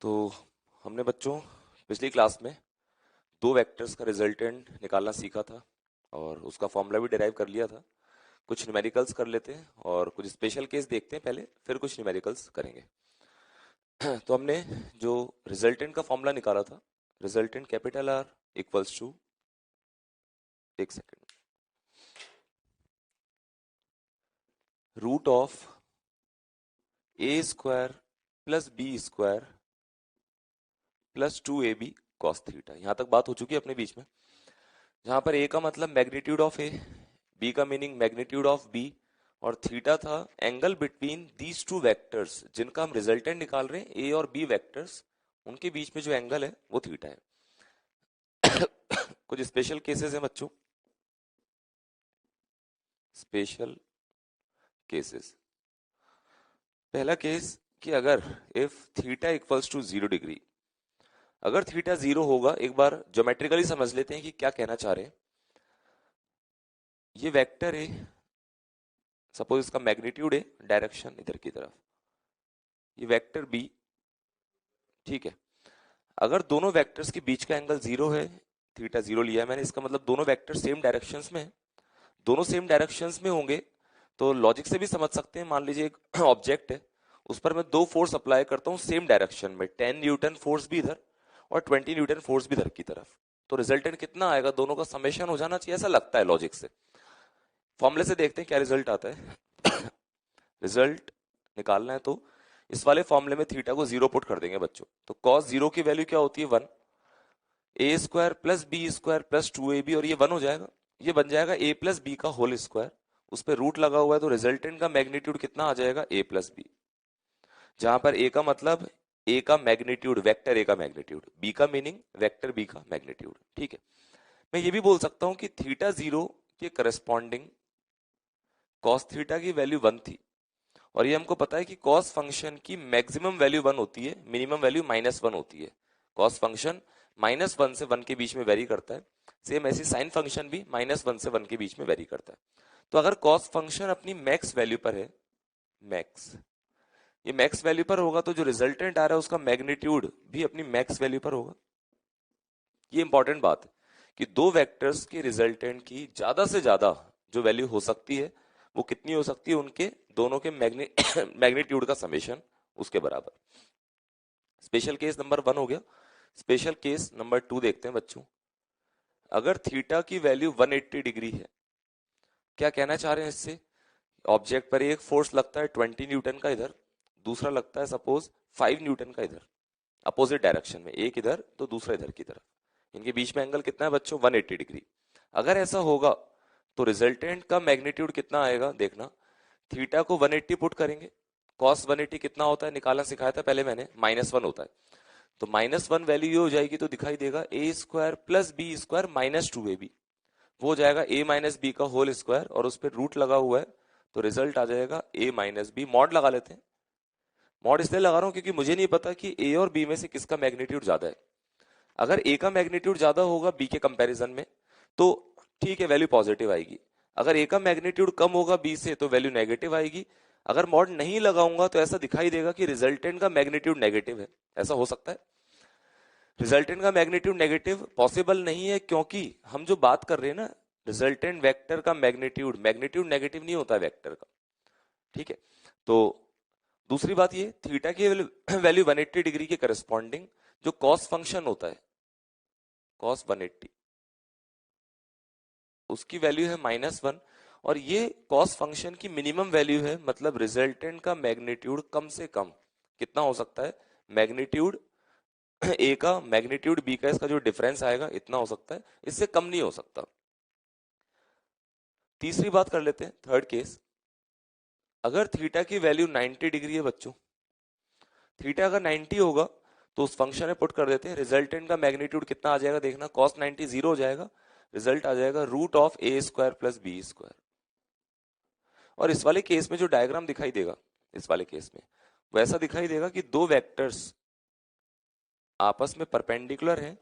तो हमने बच्चों पिछली क्लास में दो वेक्टर्स का रिजल्टेंट निकालना सीखा था और उसका फॉर्मूला भी डिराइव कर लिया था। कुछ न्यूमेरिकल्स कर लेते हैं और कुछ स्पेशल केस देखते हैं पहले, फिर कुछ न्यूमेरिकल्स करेंगे। तो हमने जो रिजल्टेंट का फॉर्मूला निकाला था, resultant capital R equals to, एक second, root of a square plus b square plus 2ab cos theta. यहां तक बात हो चुकी है अपने बीच में, जहां पर ए का मतलब मैग्नीट्यूड ऑफ ए, बी का मीनिंग मैग्नीट्यूड ऑफ बी, और थीटा था angle between these two vectors जिनका हम रिजल्टेंट निकाल रहे हैं, ए और बी वेक्टर्स, उनके बीच में जो एंगल है वो थीटा है। कुछ स्पेशल केसेस हैं बच्चों, स्पेशल केसेस। पहला केस कि अगर if theta equals to 0 degree, अगर थीटा 0 होगा, एक बार ज्योमेट्रिकली समझ लेते हैं कि क्या कहना चाह रहे हैं। ये वेक्टर है, सपोज इसका मैग्नीट्यूड है, डायरेक्शन इधर की तरफ, ये वेक्टर बी, ठीक है। अगर दोनों वेक्टर्स के बीच का एंगल 0 है, थीटा 0 लिया है मैंने, इसका मतलब दोनों वेक्टर सेम डायरेक्शंस में हैं। दोनों सेम डायरेक्शंस में होंगे तो लॉजिक से भी समझ सकते हैं। मान लीजिए एक ऑब्जेक्ट है, उस पर मैं दो फोर्स अप्लाई करता हूँ सेम डायरेक्शन में, 10 न्यूटन फोर्स भी इधर और 20 न्यूटन फोर्स भी इधर की तरफ, तो रिजल्टेंट कितना आएगा, दोनों का समेशन हो जाना चाहिए, ऐसा लगता है लॉजिक से। फॉर्मूले से देखते हैं क्या रिजल्ट आता है। रिजल्ट निकालना है तो इस वाले फॉर्मूले में थीटा को 0 पुट कर देंगे बच्चों। तो cos 0 की वैल्यू क्या होती है, 1, a square plus b square plus 2ab, और ये 1 हो जाएगा, ये बन जाएगा a प्लस बी का होल स्क्वायर, उस पर रूट लगा हुआ है तो रिजल्टेंट का मैग्नीट्यूड कितना आ जाएगा, a प्लस बी, जहां पर a का मतलब a का मैग्नीट्यूड, वेक्टर a का मैग्नीट्यूड, b का मीनिंग वेक्टर b का मैग्नीट्यूड, ठीक है। मैं ये भी बोल सकता हूं कि थीटा 0 के करस्पॉन्डिंग cos थीटा की वैल्यू 1 थी, और ये हमको पता है कि cos फंक्शन की मैक्सिमम वैल्यू 1 होती है, मिनिमम वैल्यू -1 होती है। cos फंक्शन -1 से 1 के बीच में वेरी करता है, सेम ऐसी साइन फंक्शन भी -1 से 1 के बीच में वेरी करता है। तो अगर cos फंक्शन अपनी मैक्स वैल्यू पर है, मैक्स, ये मैक्स वैल्यू पर होगा, तो जो रिजल्टेंट आ रहा है उसका मैग्नीट्यूड भी अपनी मैक्स वैल्यू पर होगा। ये इंपॉर्टेंट बात है कि दो वेक्टर्स के रिजल्टेंट की ज्यादा से ज्यादा जो वैल्यू हो सकती है वो कितनी हो सकती है, उनके दोनों के मैग्नीट्यूड का समेशन उसके बराबर। स्पेशल केस नंबर 1 हो गया। स्पेशल केस नंबर 2 देखते हैं बच्चों। अगर थीटा की वैल्यू 180 डिग्री है, क्या कहना चाह रहे हैं इससे, ऑब्जेक्ट पर एक फोर्स लगता है 20 न्यूटन का इधर, दूसरा लगता है सपोज 5 न्यूटन का इधर, अपोजिट डायरेक्शन में, एक इधर तो दूसरा इधर की तरफ, इनके बीच में एंगल कितना है बच्चों, 180 डिग्री। अगर ऐसा होगा तो रिजल्टेंट का मैग्नीट्यूड कितना आएगा, देखना, थीटा को 180 पुट करेंगे, cos 180 कितना होता है, निकालना सिखाया था पहले मैंने, -1 होता है, तो -1 वैल्यू ये हो जाएगी, तो दिखाई देगा a square plus b square -2ab, वो हो जाएगा a माइनस बी का होल स्क्वायर, और उस पर रूट लगा हुआ है, तो रिजल्ट आ जाएगा a माइनस बी। मॉड लगा लेते हैं, मॉड इसलिए लगा रहा हूं क्योंकि मुझे नहीं पता कि a और b में से किसका मैग्नीट्यूड ज्यादा है। अगर a का मैग्नीट्यूड ज्यादा होगा b के कंपैरिजन में तो ठीक है, वैल्यू पॉजिटिव आएगी। अगर a का मैग्नीट्यूड कम होगा b से तो वैल्यू नेगेटिव आएगी। अगर मॉड नहीं लगाऊंगा तो ऐसा दिखाई देगा कि रिजल्टेंट का मैग्नीट्यूड नेगेटिव है, ऐसा हो सकता है। रिजल्टेंट का मैग्नीट्यूड नेगेटिव पॉसिबल नहीं है, क्योंकि हम जो बात कर रहे हैं ना, रिजल्टेंट वेक्टर का मैग्नीट्यूड, मैग्नीट्यूड नेगेटिव नहीं होता वेक्टर का, ठीक है। तो दूसरी बात ये, थीटा की वैल्यू 180 डिग्री के करस्पॉन्डिंग जो कॉस फंक्शन होता है, cos 180, उसकी वैल्यू है -1, और ये cos फंक्शन की मिनिमम वैल्यू है, मतलब रिजल्टेंट का मैग्नीट्यूड कम से कम कितना हो सकता है, मैग्नीट्यूड ए का मैग्नीट्यूड बी का, इसका जो डिफरेंस आएगा इतना हो सकता है, इससे कम नहीं हो सकता। तीसरी बात कर लेते हैं, थर्ड केस। अगर थीटा की वैल्यू 90 डिग्री है बच्चों, थीटा अगर 90 होगा तो उस फंक्शन में पुट कर देते हैं, रिजल्टेंट का मैग्नीट्यूड कितना आ जाएगा, देखना, cos 90 0 हो जाएगा, रिजल्ट आ जाएगा root of a square plus b square. और इस वाले केस में जो डायग्राम दिखाई देगा, इस वाले केस में वैसा दिखाई देगा कि दो वेक्टर्स आपस में परपेंडिकुलर हैं,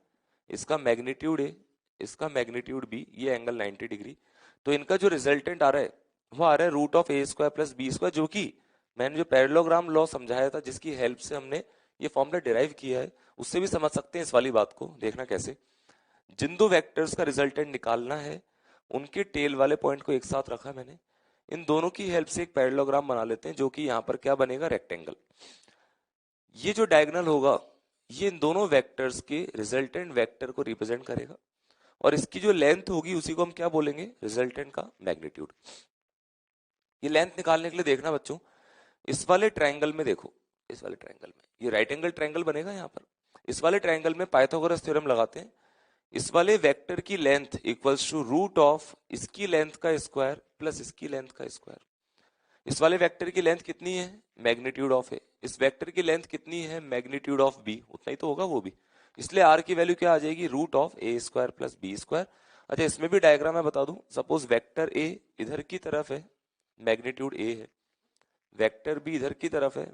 इसका मैग्नीट्यूड ए, इसका मैग्नीट्यूड बी, ये एंगल 90 डिग्री, तो इनका जो रिजल्टेंट आ रहा है वो आ रहा है root of a square plus b square, जो कि मैंने जो पैरेललोग्राम लॉ समझाया था, जिसकी हेल्प से हमने ये फॉर्मूला डिराइव किया है, उससे भी समझ सकते हैं इस वाली बात को। देखना कैसे, जिन दो वेक्टर्स का रिजल्टेंट निकालना है उनके टेल वाले पॉइंट को एक साथ रखा मैंने, इन दोनों की हेल्प से एक पैरेललोग्राम बना लेते हैं, जो कि यहाँ पर क्या बनेगा, रेक्टेंगल। ये जो डायगोनल होगा ये इन दोनों वेक्टर्स के रिजल्टेंट वेक्टर को रिप्रेजेंट करेगा, और इसकी जो लेंथ होगी उसी को हम क्या बोलेंगे, रिजल्टेंट का मैग्नीट्यूड। ये लेंथ निकालने के लिए देखना बच्चों, इस वाले ट्रायंगल में देखो, इस वाले ट्रायंगल में ये राइट एंगल ट्रायंगल बनेगा यहाँ पर, इस वाले ट्रायंगल में पाइथागोरस थ्योरम लगाते हैं। इस वाले वेक्टर की length equals to root of इसकी लेंथ का स्क्वायर प्लस इसकी लेंथ का स्क्वायर। इस वाले वेक्टर की लेंथ कितनी है, मैग्नीट्यूड ऑफ ए, इस वेक्टर की लेंथ कितनी है, मैग्नीट्यूड ऑफ बी, उतना ही तो होगा वो भी, इसलिए आर की वैल्यू क्या आ जाएगी, root of a square plus b square. अच्छा इसमें भी डायग्राम मैं बता दूं, सपोज वेक्टर ए इधर की तरफ है, मैग्नीट्यूड ए है, वेक्टर बी इधर की तरफ है,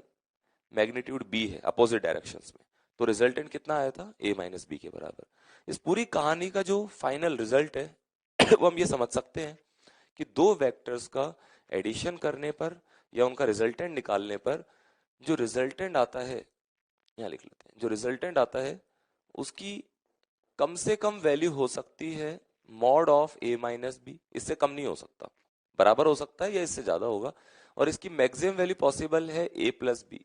मैग्नीट्यूड बी है, अपोजिट डायरेक्शंस में, तो रिजल्टेंट कितना आया था, a माइनस बी के बराबर। इस पूरी कहानी का जो फाइनल रिजल्ट है वो हम ये समझ सकते हैं कि दो वेक्टर्स का एडिशन करने पर या उनका रिजल्टेंट निकालने पर जो रिजल्टेंट आता है, यहाँ लिख लेते हैं, जो रिजल्टेंट आता है उसकी कम से कम वैल्यू हो सकती है mod of a minus b, इससे कम नहीं हो सकता, बराबर हो सकता है या इससे ज्यादा होगा, और इसकी मैक्सिमम वैल्यू पॉसिबल है a प्लस बी,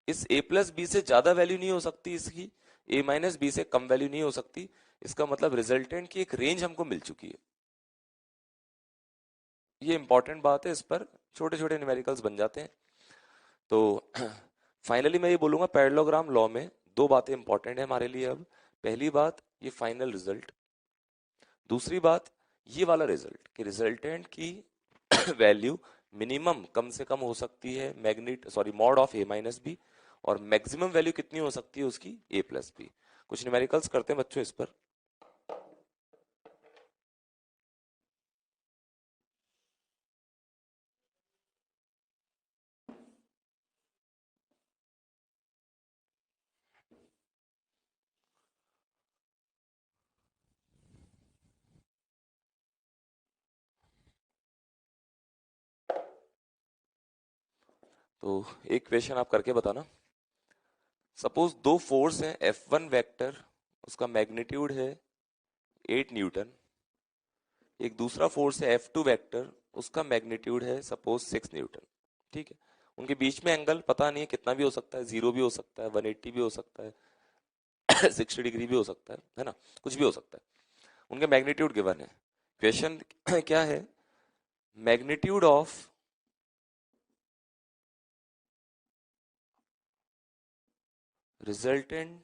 इस a प्लस बी से ज्यादा वैल्यू नहीं हो सकती, इसकी a माइनस बी से कम वैल्यू नहीं हो सकती। इसका मतलब रिजल्टेंट की एक रेंज हमको मिल चुकी है, ये इंपॉर्टेंट बात है, इस पर छोटे छोटे न्यूमेरिकल्स बन जाते हैं। तो फाइनली मैं ये बोलूंगा पैरेललोग्राम लॉ में दो बातें इंपॉर्टेंट है हमारे लिए अब, पहली बात ये फाइनल रिजल्ट, दूसरी बात ये वाला रिजल्ट कि रिजल्टेंट की वैल्यू मिनिमम कम से कम हो सकती है mod of a minus b, और मैक्सिमम वैल्यू कितनी हो सकती है उसकी, a प्लस बी। कुछ न्यूमेरिकल्स करते हैं बच्चों इस पर। तो एक क्वेश्चन आप करके बताना, सपोज दो फोर्स हैं, F1 वेक्टर उसका मैग्नीट्यूड है 8 न्यूटन, एक दूसरा फोर्स है F2 वेक्टर उसका मैग्नीट्यूड है सपोज 6 न्यूटन, ठीक है। उनके बीच में एंगल पता नहीं है कितना भी हो सकता है, 0 भी हो सकता है, 180 भी हो सकता है 60 डिग्री भी हो सकता है ना, कुछ भी हो सकता है। उनके मैग्नीट्यूड गिवन है, क्वेश्चन क्या है, magnitude of resultant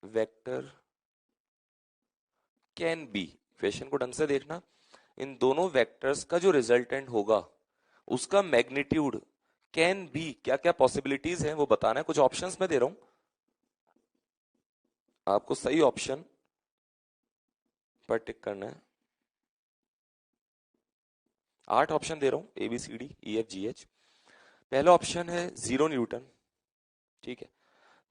vector can be, question को ढंग से देखना, इन दोनों वेक्टर्स का जो रिजल्टेंट होगा उसका मैग्नीट्यूड कैन बी, क्या क्या पॉसिबिलिटीज हैं वो बताना है। कुछ ऑप्शंस मैं दे रहा हूं, आपको सही ऑप्शन पर टिक करना है। 8 ऑप्शन दे रहा हूं, ABCDEFGH। पहला ऑप्शन है 0 न्यूटन, ठीक है।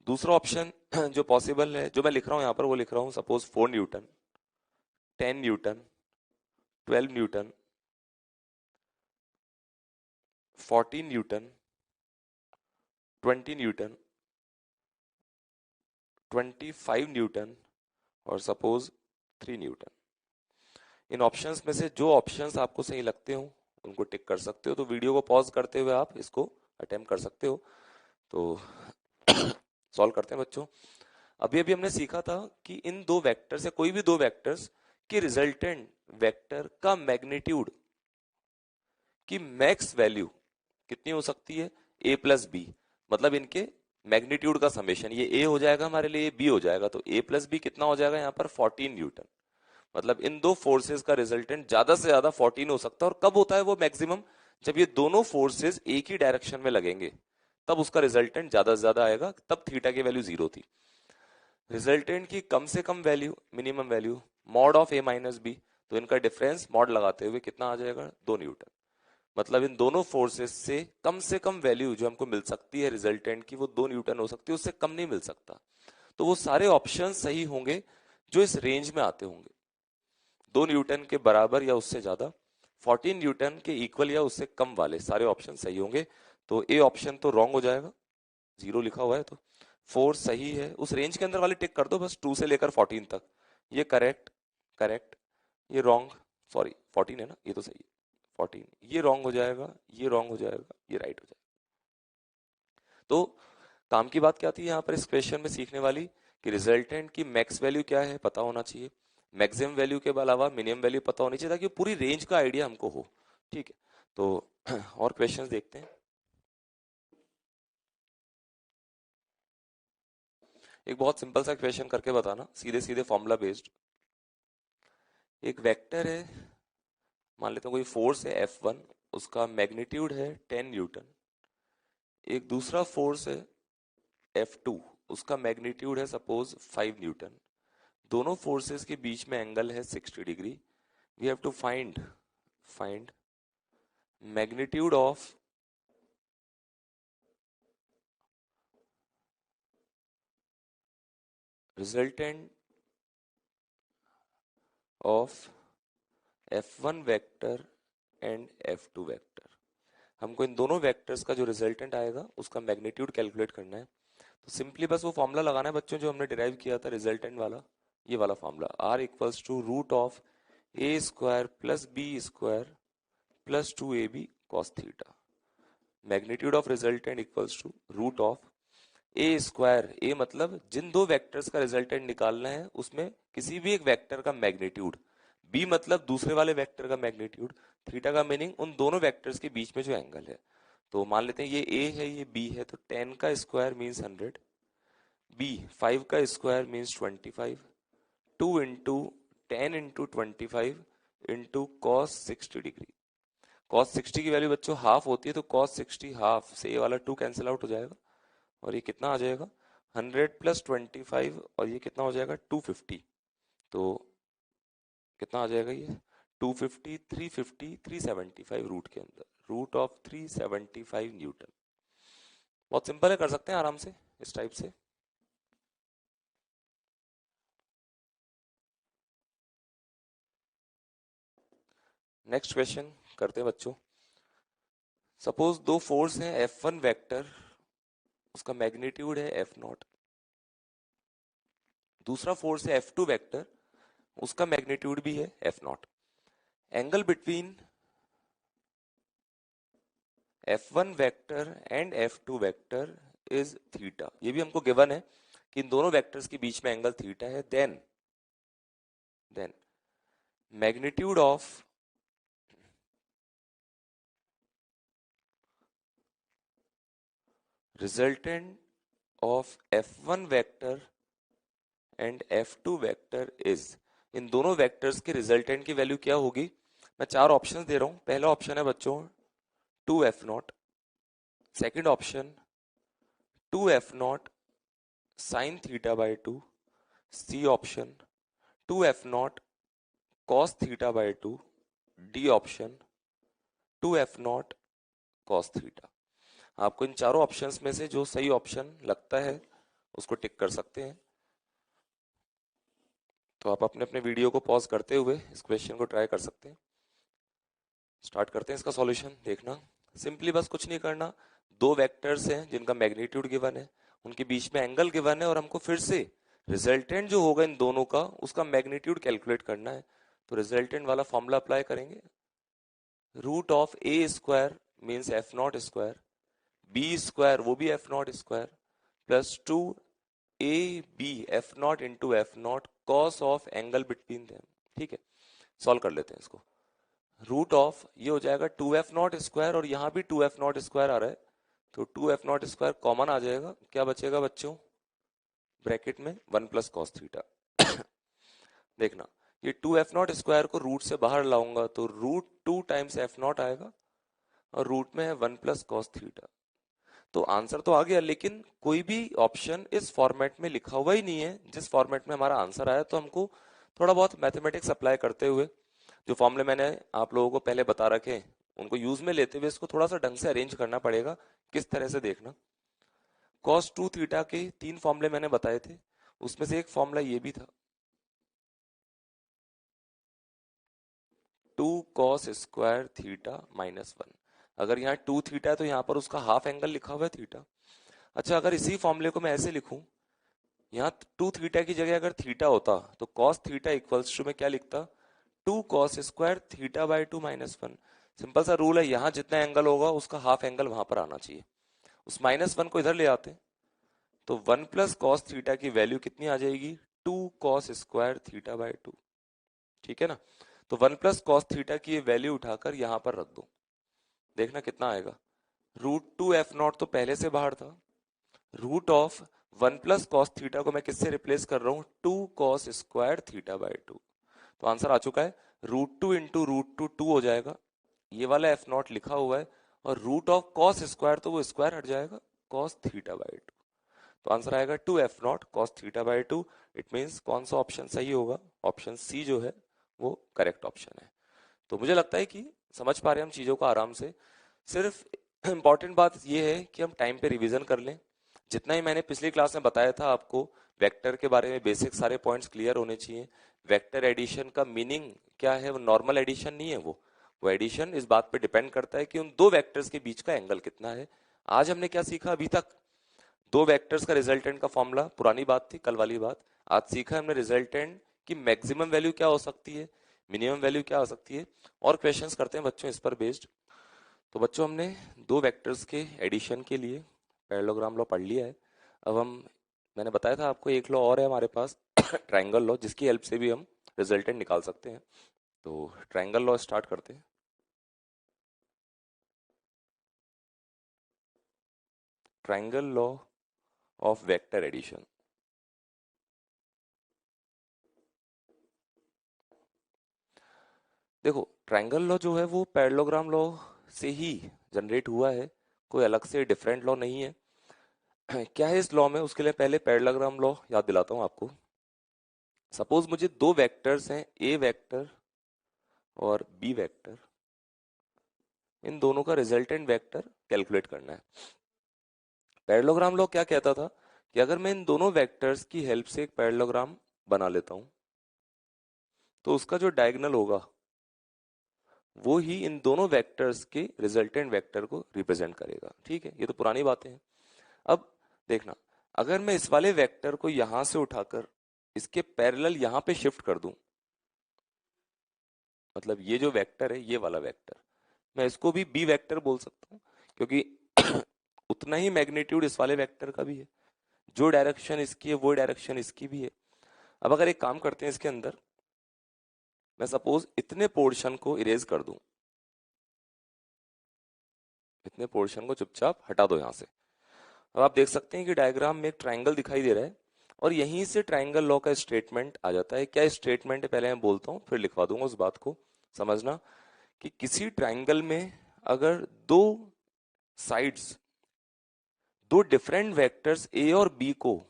दूसरा ऑप्शन जो पॉसिबल है, जो मैं लिख रहा हूं यहां पर वो लिख रहा हूं, suppose 4 Newton, 10 Newton, 12 Newton, 14 Newton, 20 Newton, 25 Newton, और सपोज 3 न्यूटन। इन ऑप्शंस में से जो ऑप्शंस आपको सही लगते हो उनको टिक कर सकते हो, तो वीडियो को पॉज करते हुए आप इसको अटेम्प्ट कर सकते हो। तो सॉल्व करते हैं बच्चों। अभी अभी हमने सीखा था कि इन दो वेक्टर से कोई भी दो वेक्टर्स की रिजल्टेंट वेक्टर का मैग्नीट्यूड की मैक्स वैल्यू कितनी हो सकती है, a प्लस बी, मतलब इनके मैग्नीट्यूड का समेशन, ये a हो जाएगा हमारे लिए, b हो जाएगा, तो a प्लस बी कितना हो जाएगा यहाँ पर 14 न्यूटन। मतलब इन दो फोर्सेस का रिजल्टेंट ज्यादा से ज्यादा 14 हो सकता है, और कब होता है वो मैक्सिमम, जब ये दोनों फोर्सेस एक ही डायरेक्शन में लगेंगे तब उसका रिजल्टेंट ज्यादा से ज्यादा आएगा, तब थीटा की वैल्यू 0 थी। रिजल्टेंट की कम से कम value minimum value mod of a minus b, तो इनका डिफरेंस मॉड लगाते हुए कितना आ जाएगा, 2 न्यूटन। मतलब इन दोनों फोर्सेस से कम वैल्यू जो हमको मिल सकती है रिजल्टेंट की वो 2 न्यूटन हो सकती है, उससे कम नहीं मिल सकता। तो वो सारे ऑप्शन सही होंगे जो इस रेंज में आते होंगे, 2 न्यूटन के बराबर या उससे ज्यादा, 14 न्यूटन के इक्वल या उससे कम वाले सारे ऑप्शन सही होंगे। तो ए ऑप्शन तो रॉन्ग हो जाएगा, जीरो लिखा हुआ है तो 4 सही है, उस रेंज के अंदर वाली टिक कर दो बस, 2 से लेकर 14 तक। ये करेक्ट, करेक्ट, ये रॉन्ग, सॉरी 14 है ना, ये तो सही है 14, ये रॉन्ग हो जाएगा, ये रॉन्ग हो जाएगा, ये राइट हो जाएगा। तो काम की बात क्या थी यहाँ पर इस क्वेश्चन में सीखने वाली, कि रिजल्टेंट की मैक्स वैल्यू क्या है पता होना चाहिए, मैक्सिमम वैल्यू के अलावा मिनिमम वैल्यू पता होनी चाहिए, ताकि पूरी रेंज का आइडिया हमको हो। ठीक है, तो और क्वेश्चंस देखते हैं। एक बहुत सिंपल सा क्वेश्चन करके बताना, सीधे सीधे फॉर्मूला बेस्ड। एक वेक्टर है, मान लेते हैं कोई फोर्स है F1, उसका मैग्नीट्यूड है 10 न्यूटन। एक दूसरा फोर्स है F2, उसका मैग्नीट्यूड है सपोज 5 न्यूटन। दोनों फोर्सेस के बीच में एंगल है 60 degree. We have to find magnitude of resultant of F1 vector and F2 vector. हमको इन दोनों वेक्टर्स का जो रिजल्टेंट आएगा उसका मैग्नीट्यूड कैलकुलेट करना है। तो सिंपली बस वो फॉर्मूला लगाना है बच्चों जो हमने डिराइव किया था रिजल्टेंट वाला, ये वाला formula, R equals to root of a square plus b square plus 2ab cos theta. Magnitude of resultant equals to root of a square, ए मतलब जिन दो वेक्टर्स का रिजल्टेंट निकालना है उसमें किसी भी एक वेक्टर का मैग्नीट्यूड, बी मतलब दूसरे वाले वेक्टर का मैग्नीट्यूड, थीटा का मीनिंग उन दोनों वेक्टर्स के बीच में जो एंगल है। तो मान लेते हैं ये ए है ये बी है, तो 10 का स्क्वायर मीन्स 100, बी 5 का square means 25, 2 into 10 into 25 into cos 60 degree. Cos 60 की वैल्यू बच्चों हाफ होती है, तो कॉस 60 हाफ से ये वाला 2 कैंसिल आउट हो जाएगा, और ये कितना आ जाएगा 100 प्लस 25, और ये कितना हो जाएगा 250। तो कितना आ जाएगा ये 250, 350, 375 रूट के अंदर, रूट ऑफ 375 न्यूटन। बहुत सिंपल है, कर सकते हैं आराम से इस टाइप से। नेक्स्ट क्वेश्चन करते हैं बच्चों। सपोज दो फोर्स हैं F1 वेक्टर, उसका मैग्नीट्यूड है F0, दूसरा फोर्स है F2 वेक्टर, उसका मैग्नीट्यूड भी है F0। Angle between F1 vector and F2 vector is theta. ये भी हमको गिवन है कि इन दोनों वेक्टर्स के बीच में एंगल थीटा है। Then magnitude of resultant of F1 vector and F2 vector is, इन दोनों वेक्टर्स के रिजल्टेंट की वैल्यू क्या होगी। मैं चार ऑप्शंस दे रहा हूं। पहला ऑप्शन है बच्चों 2F0, second option 2F0 sine theta by 2, C option 2F0 cos theta by 2, D option 2F0 cos theta. आपको इन चारों ऑप्शंस में से जो सही ऑप्शन लगता है उसको टिक कर सकते हैं। तो आप अपने अपने वीडियो को पॉज करते हुए इस क्वेश्चन को ट्राई कर सकते हैं। स्टार्ट करते हैं इसका सॉल्यूशन। देखना सिंपली बस कुछ नहीं करना, दो वेक्टर्स हैं जिनका मैग्नीट्यूड गिवन है, उनके बीच में एंगल गिवन है, और हमको फिर से रिजल्टेंट जो होगा इन दोनों का उसका मैग्नीट्यूड कैलकुलेट करना है। तो रिजल्टेंट वाला फॉर्मूला अप्लाई करेंगे, root of a square means F0 square, b square वो भी F0 square, plus 2ab F0 into F0 cos of angle between them. ठीक है, सॉल्व कर लेते हैं इसको। रूट ऑफ ये हो जाएगा 2F0 स्क्वायर, और यहाँ भी 2F0 स्क्वायर आ रहा है, तो 2F0 स्क्वायर कॉमन आ जाएगा, क्या बचेगा बच्चों ब्रैकेट में 1 प्लस कॉस थीटा। देखना ये 2F0 स्क्वायर को रूट से बाहर लाऊंगा तो रूट 2 टाइम्स F0 आएगा, और रूट में है 1 प्लस कॉस थीटा। तो आंसर तो आ गया, लेकिन कोई भी ऑप्शन इस फॉर्मेट में लिखा हुआ ही नहीं है जिस फॉर्मेट में हमारा आंसर आया। तो हमको थोड़ा बहुत मैथमेटिक्स अप्लाई करते हुए, जो फॉर्मूले मैंने आप लोगों को पहले बता रखे उनको यूज में लेते हुए इसको थोड़ा सा ढंग से अरेंज करना पड़ेगा। किस तरह से देखना, cos 2 थीटा के तीन फॉर्मूले मैंने बताए थे, उसमें से एक फॉर्मूला ये भी था 2 cos स्क्वायर थीटा माइनस 1। अगर यहाँ 2 थीटा है तो यहाँ पर उसका हाफ एंगल लिखा हुआ है थीटा। अच्छा, अगर इसी फॉर्मूले को मैं ऐसे लिखूं, यहाँ टू थीटा की जगह अगर थीटा होता तो कॉस थीटा इक्वल्स टू मैं क्या लिखता, two cos square theta by two minus one. Simple सा रूल है, यहाँ जितना एंगल होगा उसका हाफ एंगल वहां पर आना चाहिए। उस माइनस वन को इधर ले आते, तो वन प्लस कॉस थीटा की वैल्यू कितनी आ जाएगी, two cos square theta by two. ठीक है ना। तो वन प्लस कॉस थीटा की वैल्यू उठाकर यहां पर रख दो, देखना कितना आएगा। रूट टू एफ नॉट तो पहले से बाहर था, root of one plus cos theta को मैं किससे रिप्लेस कर रहा हूं, two cos square theta by two. तो आंसर आ चुका है, root two into root two two हो जाएगा, ये वाला एफ नॉट लिखा हुआ है, और रूट ऑफ कॉस स्क्वायर तो वो स्क्वायर हट जाएगा, कॉस थीटा बाई टू। तो आंसर आएगा two F naught cos theta by two. It means कौन सा ऑप्शन सही होगा, ऑप्शन सी जो है वो करेक्ट ऑप्शन है। तो मुझे लगता है कि समझ पा रहे हैं हम चीजों को आराम से। सिर्फ इंपॉर्टेंट बात ये है कि हम टाइम पे रिवीजन कर लें। जितना ही मैंने पिछली क्लास में बताया था आपको, वेक्टर के बारे में बेसिक सारे पॉइंट्स क्लियर होने चाहिए। वेक्टर एडिशन का मीनिंग क्या है, वो नॉर्मल एडिशन नहीं है, वो एडिशन इस बात पे डिपेंड करता है कि उन दो वेक्टर्स के बीच का एंगल कितना है। आज हमने क्या सीखा अभी तक, दो वेक्टर्स का रिजल्टेंट का फॉर्मूला, पुरानी बात थी, कल वाली बात। आज सीखा हमने रिजल्टेंट की मैक्सिमम वैल्यू क्या हो सकती है, मिनिमम वैल्यू क्या हो सकती है, और क्वेश्चंस करते हैं बच्चों इस पर बेस्ड। तो बच्चों हमने दो वेक्टर्स के एडिशन के लिए पैरेललोग्राम लॉ पढ़ लिया है। अब हम, मैंने बताया था आपको एक लॉ और है हमारे पास ट्रायंगल लॉ, जिसकी हेल्प से भी हम रिजल्टेंट निकाल सकते हैं। तो ट्रायंगल लॉ स्टार्ट करते हैं। Triangle law of vector addition. देखो, ट्रायंगल लॉ जो है वो पैरेललोग्राम लॉ से ही जनरेट हुआ है, कोई अलग से डिफरेंट लॉ नहीं है। क्या है इस लॉ में, उसके लिए पहले पैरेललोग्राम लॉ याद दिलाता हूं आपको। सपोज मुझे दो वेक्टर्स हैं, ए वेक्टर और बी वेक्टर, इन दोनों का रिजल्टेंट वेक्टर कैलकुलेट करना है। पैरेललोग्राम लॉ क्या कहता था कि अगर मैं इन दोनों वेक्टर्स की हेल्प से एक पैरेललोग्राम बना लेता हूं, तो उसका जो डायगोनल होगा वो ही इन दोनों वेक्टर्स के रिजल्टेंट वेक्टर को रिप्रेजेंट करेगा। ठीक है, ये तो पुरानी बातें हैं। अब देखना, अगर मैं इस वाले वेक्टर को यहां से उठाकर इसके पैरेलल यहां पे शिफ्ट कर दूं, मतलब ये जो वेक्टर है, ये वाला वेक्टर, मैं इसको भी बी वेक्टर बोल सकता हूँ, क्योंकि उतना ही मैग्नीट्यूड इस वाले वेक्टर का भी है, जो डायरेक्शन इसकी है वो डायरेक्शन इसकी भी है। अब अगर एक काम करते हैं इसके अंदर, मैं सपोज इतने पोर्शन को इरेज कर दूं, इतने पोर्शन को चुपचाप हटा दो यहां से। अब आप देख सकते हैं कि डायग्राम में एक ट्राइंगल दिखाई दे रहा है, और यहीं से ट्राइंगल लॉ का स्टेटमेंट आ जाता है। क्या स्टेटमेंट है पहले मैं बोलता हूँ, फिर लिखवा दूंगा उस बात को। समझना कि किसी ट्राइंगल में अगर दो साइड्स, दो डिफरेंट वेक्टर्स ए और बी को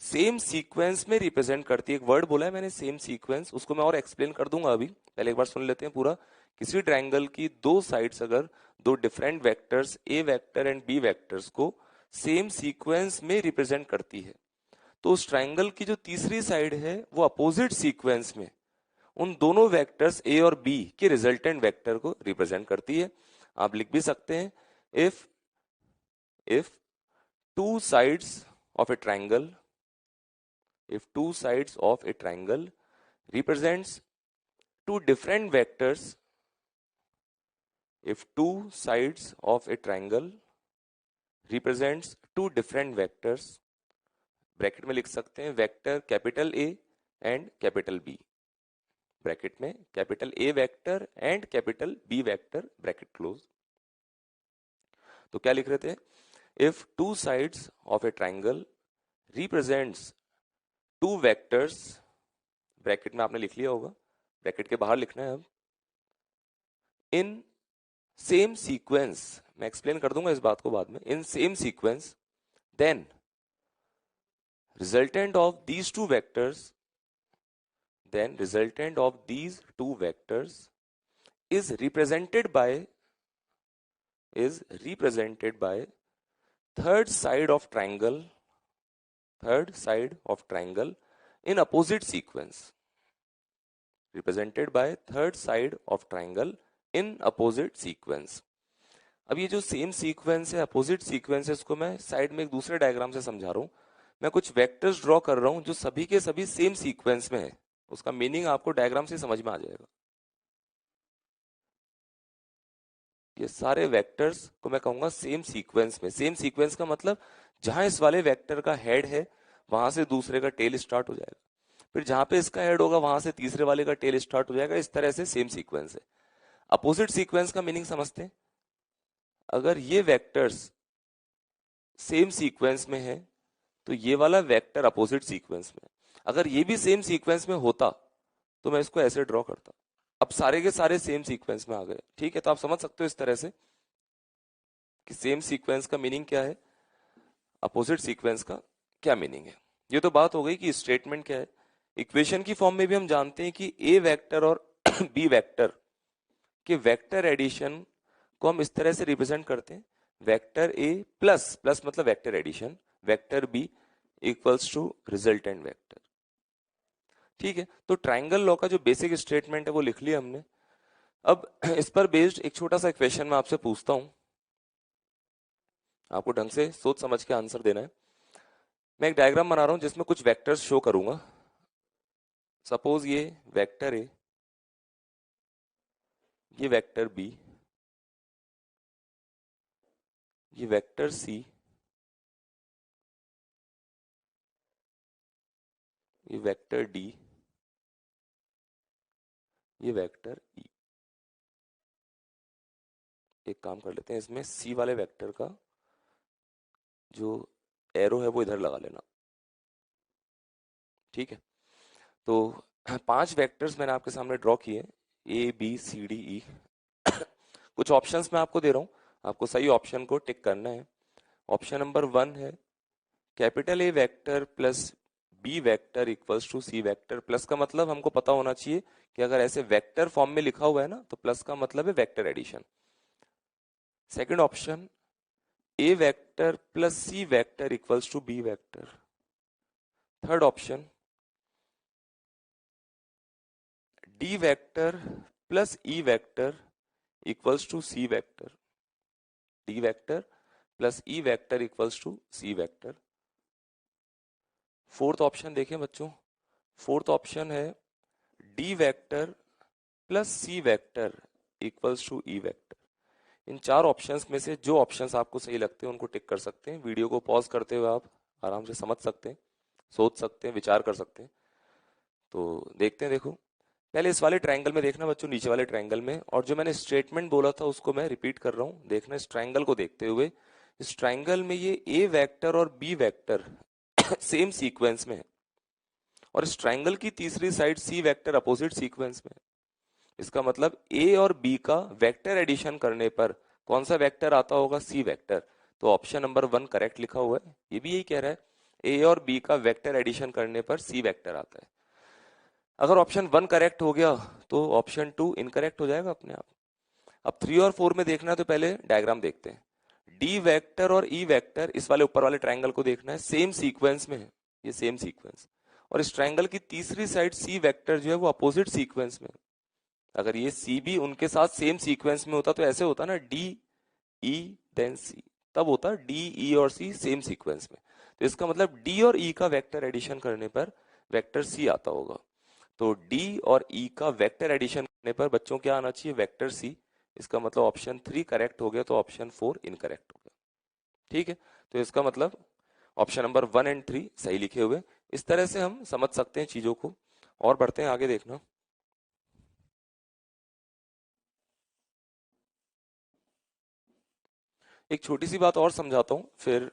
सेम सीक्वेंस में रिप्रेजेंट करती है, एक वर्ड बोला है मैंने सेम सीक्वेंस, उसको मैं और एक्सप्लेन कर दूंगा, अभी पहले एक बार सुन लेते हैं पूरा। किसी ट्राइंगल की दो साइड्स अगर दो different vectors A vector and B vectors को सेम सीक्वेंस में रिप्रेजेंट करती है, तो उस ट्राइंगल की जो तीसरी साइड है वो अपोजिट सीक्वेंस में उन दोनों वेक्टर्स ए और बी के रिजल्टेंट वेक्टर को रिप्रेजेंट करती है। आप लिख भी सकते हैं, if if two sides of a triangle, if two sides of a triangle represents two different vectors, if two sides of a triangle represents two different vectors, bracket में लिख सकते हैं vector capital A and capital B, bracket में capital A vector and capital B vector, bracket close. तो क्या लिख रहे थे, if two sides of a triangle represents two vectors, bracket में आपने लिख लिया होगा, ब्रैकेट के बाहर लिखना है अब, इन सेम सीक्वेंस, मैं एक्सप्लेन कर दूंगा इस बात को बाद में, in same sequence, then resultant of these two vectors, then resultant of these two vectors is represented by third side of triangle, third side of triangle in opposite sequence, represented by third side of triangle in opposite sequence। अब ये जो same sequence है, opposite sequence है, इसको मैं side में एक दूसरे डायग्राम से समझा रहा हूँ। मैं कुछ वेक्टर्स ड्रॉ कर रहा हूँ जो सभी के सभी सेम सीक्वेंस में है। उसका मीनिंग आपको डायग्राम से समझ में आ जाएगा। ये सारे वेक्टर्स को मैं कहूंगा सेम सीक्वेंस में। सेम सीक्वेंस का मतलब जहां इस वाले वेक्टर का हेड है वहां से दूसरे का टेल स्टार्ट हो जाएगा, फिर जहां पे इसका हेड होगा वहां से तीसरे वाले का टेल स्टार्ट हो जाएगा। इस तरह से सेम सीक्वेंस है। अपोजिट सीक्वेंस का मीनिंग समझते हैं। अगर ये वेक्टर्स सेम सीक्वेंस में है तो ये वाला वेक्टर अपोजिट सीक्वेंस में। अगर ये भी सेम सीक्वेंस में होता तो मैं इसको ऐसे ड्रॉ करता। अब सारे के सारे सेम सीक्वेंस में आ गए, ठीक है। तो आप समझ सकते हो इस तरह से कि सेम सीक्वेंस का मीनिंग क्या है, अपोजिट सीक्वेंस का क्या मीनिंग है। ये तो बात हो गई कि स्टेटमेंट क्या है। इक्वेशन की फॉर्म में भी हम जानते हैं कि ए वेक्टर और बी वेक्टर के वेक्टर एडिशन को हम इस तरह से रिप्रेजेंट करते हैं, वेक्टर ए प्लस प्लस मतलब vector addition, vector B equals to resultant vector. ठीक है, तो ट्राइंगल लॉ का जो बेसिक स्टेटमेंट है वो लिख लिया हमने। अब इस पर बेस्ड एक छोटा सा क्वेश्चन मैं आपसे पूछता हूं, आपको ढंग से सोच समझ के आंसर देना है। मैं एक डायग्राम बना रहा हूं जिसमें कुछ वेक्टर्स शो करूंगा। सपोज ये वेक्टर ए, ये वेक्टर बी, ये वेक्टर सी, ये वेक्टर डी, ये वेक्टर ई। एक काम कर लेते हैं, इसमें सी वाले वेक्टर का जो एरो है वो इधर लगा लेना। ठीक है, तो 5 वेक्टर्स मैंने आपके सामने ड्रॉ किए, A B C D E. कुछ ऑप्शंस मैं आपको दे रहा हूँ, आपको सही ऑप्शन को टिक करना है। ऑप्शन नंबर 1 है capital A vector plus B vector equals to C vector. Plus का मतलब हमको पता होना चाहिए कि अगर ऐसे वेक्टर फॉर्म में लिखा हुआ है ना तो प्लस का मतलब है vector addition. Second option A vector plus C vector equals to B vector. Third option D vector plus E vector equals to C vector. D vector plus E vector equals to C vector. Fourth option देखें बच्चों, fourth option है D vector plus C vector equals to E vector. इन 4 options में से जो options आपको सही लगते हैं उनको टिक कर सकते हैं। वीडियो को पॉज करते हुए आप आराम से समझ सकते हैं, सोच सकते हैं, विचार कर सकते हैं। तो देखते हैं, देखो पहले इस वाले ट्रायंगल में देखना बच्चों, नीचे वाले ट्रायंगल में। और जो मैंने स्टेटमेंट बोला था उसको मैं रिपीट कर रहा हूँ। देखना इस ट्रायंगल को देखते हुए, इस ट्रायंगल में ये ए वेक्टर और बी वेक्टर सेम सीक्वेंस में है और इस ट्रायंगल की तीसरी side C vector opposite sequence में है। इसका मतलब ए और बी का वेक्टर एडिशन करने पर कौन सा वेक्टर आता होगा, सी वेक्टर। तो ऑप्शन नंबर 1 करेक्ट लिखा हुआ है। ये भी यही कह रहा है, ए और बी का वेक्टर एडिशन करने पर सी वेक्टर आता है। अगर ऑप्शन 1 करेक्ट हो गया तो ऑप्शन 2 इनकरेक्ट हो जाएगा अपने आप। अब 3 और 4 में देखना है तो पहले डायग्राम देखते हैं। डी वेक्टर और ई वेक्टर इस वाले ऊपर वाले ट्रायंगल को देखना है, सेम सीक्वेंस में है, ये सेम सीक्वेंस। और इस ट्रायंगल की तीसरी साइड सी वेक्टर जो है वो अपोजिट सीक्वेंस में है। अगर ये सी भी उनके साथ सेम सीक्वेंस में होता तो ऐसे होता ना, डी ई देन सी, तब होता डी ई और सी सेम सीक्वेंस में। तो इसका मतलब डी और ई का वेक्टर एडिशन करने पर वेक्टर सी आता होगा। तो डी और ई का वेक्टर एडिशन करने पर बच्चों क्या आना चाहिए, वेक्टर सी। इसका मतलब ऑप्शन 3 करेक्ट हो गया तो ऑप्शन 4 इनकरेक्ट हो गया। ठीक है, तो इसका मतलब ऑप्शन नंबर 1 एंड 3 सही लिखे हुए। इस तरह से हम समझ सकते हैं चीजों को। और बढ़ते हैं आगे, देखना एक छोटी सी बात और समझाता हूं, फिर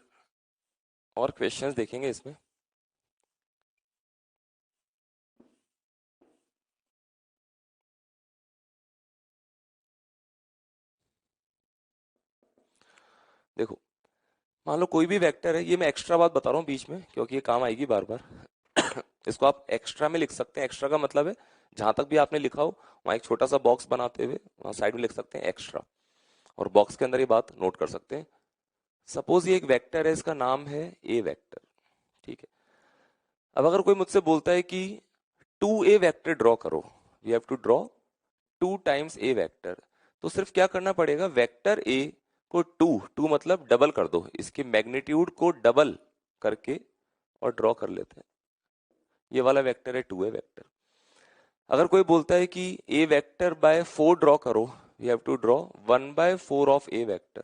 और क्वेश्चंस देखेंगे इसमें। देखो, मान लो कोई भी वेक्टर है, ये मैं एक्स्ट्रा बात बता रहा हूँ बीच में क्योंकि ये काम आएगी बार बार। इसको आप एक्स्ट्रा में लिख सकते हैं। एक्स्ट्रा का मतलब है जहां तक भी आपने लिखा हो वहां एक छोटा सा बॉक्स बनाते हुए वहां साइड में लिख सकते हैं एक्स्ट्रा, और बॉक्स के अंदर ये बात नोट कर सकते हैं। सपोज ये एक वेक्टर है, इसका नाम है ए वेक्टर। ठीक है, अब अगर कोई मुझसे बोलता है कि 2a वेक्टर ड्रॉ करो, you have to draw 2 times A vector, तो सिर्फ क्या करना पड़ेगा, वेक्टर ए को टू टू मतलब डबल कर दो, इसके मैग्नीट्यूड को डबल करके और ड्रॉ कर लेते हैं। ये वाला वेक्टर है 2a वेक्टर। अगर कोई बोलता है कि a वेक्टर बाय 4 ड्रॉ करो, we have to draw 1/4 of a vector,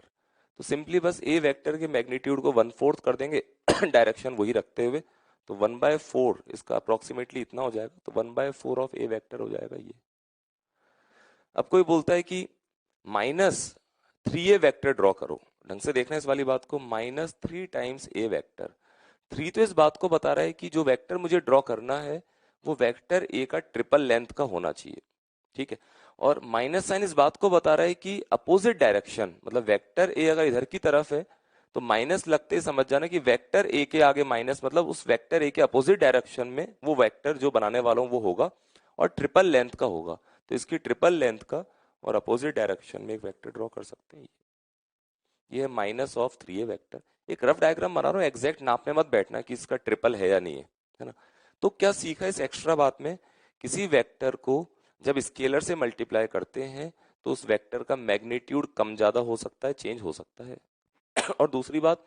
तो सिंपली बस a वेक्टर के मैग्नीट्यूड को 1/4 कर देंगे डायरेक्शन वही रखते हुए, तो 1/4 इसका अप्रोक्सीमेटली इतना हो जाएगा, तो 1/4 ऑफ a वेक्टर हो जाएगा ये। अब कोई बोलता है कि -3a वेक्टर ड्रॉ करो, ढंग से देखना इस वाली बात को, -3 टाइम्स a वेक्टर। 3 तो इस बात को बता रहा है कि जो वेक्टर मुझे ड्रॉ करना है वो वेक्टर a का ट्रिपल लेंथ का होना चाहिए, ठीक है। और माइनस साइन इस बात को बता रहा है कि अपोजिट डायरेक्शन, मतलब वेक्टर a अगर इधर की तरफ है तो माइनस लगते ही समझ जाना कि वेक्टर a के आगे माइनस, मतलब उस वेक्टर a के अपोजिट डायरेक्शन में वो वेक्टर जो बनाने वाला हूं वो होगा और ट्रिपल लेंथ का होगा। तो इसकी ट्रिपल लेंथ का और अपोजिट डायरेक्शन में एक वेक्टर ड्रॉ कर सकते हैं। ये है -3a वेक्टर। एक रफ डायग्राम बना रहा हूँ, एग्जैक्ट नापने मत बैठना कि इसका ट्रिपल है या नहीं है ना। तो क्या सीखा इस एक्स्ट्रा बात में, किसी वेक्टर को जब स्केलर से मल्टीप्लाई करते हैं तो उस वेक्टर का मैग्नीट्यूड कम ज्यादा हो सकता है, चेंज हो सकता है। और दूसरी बात,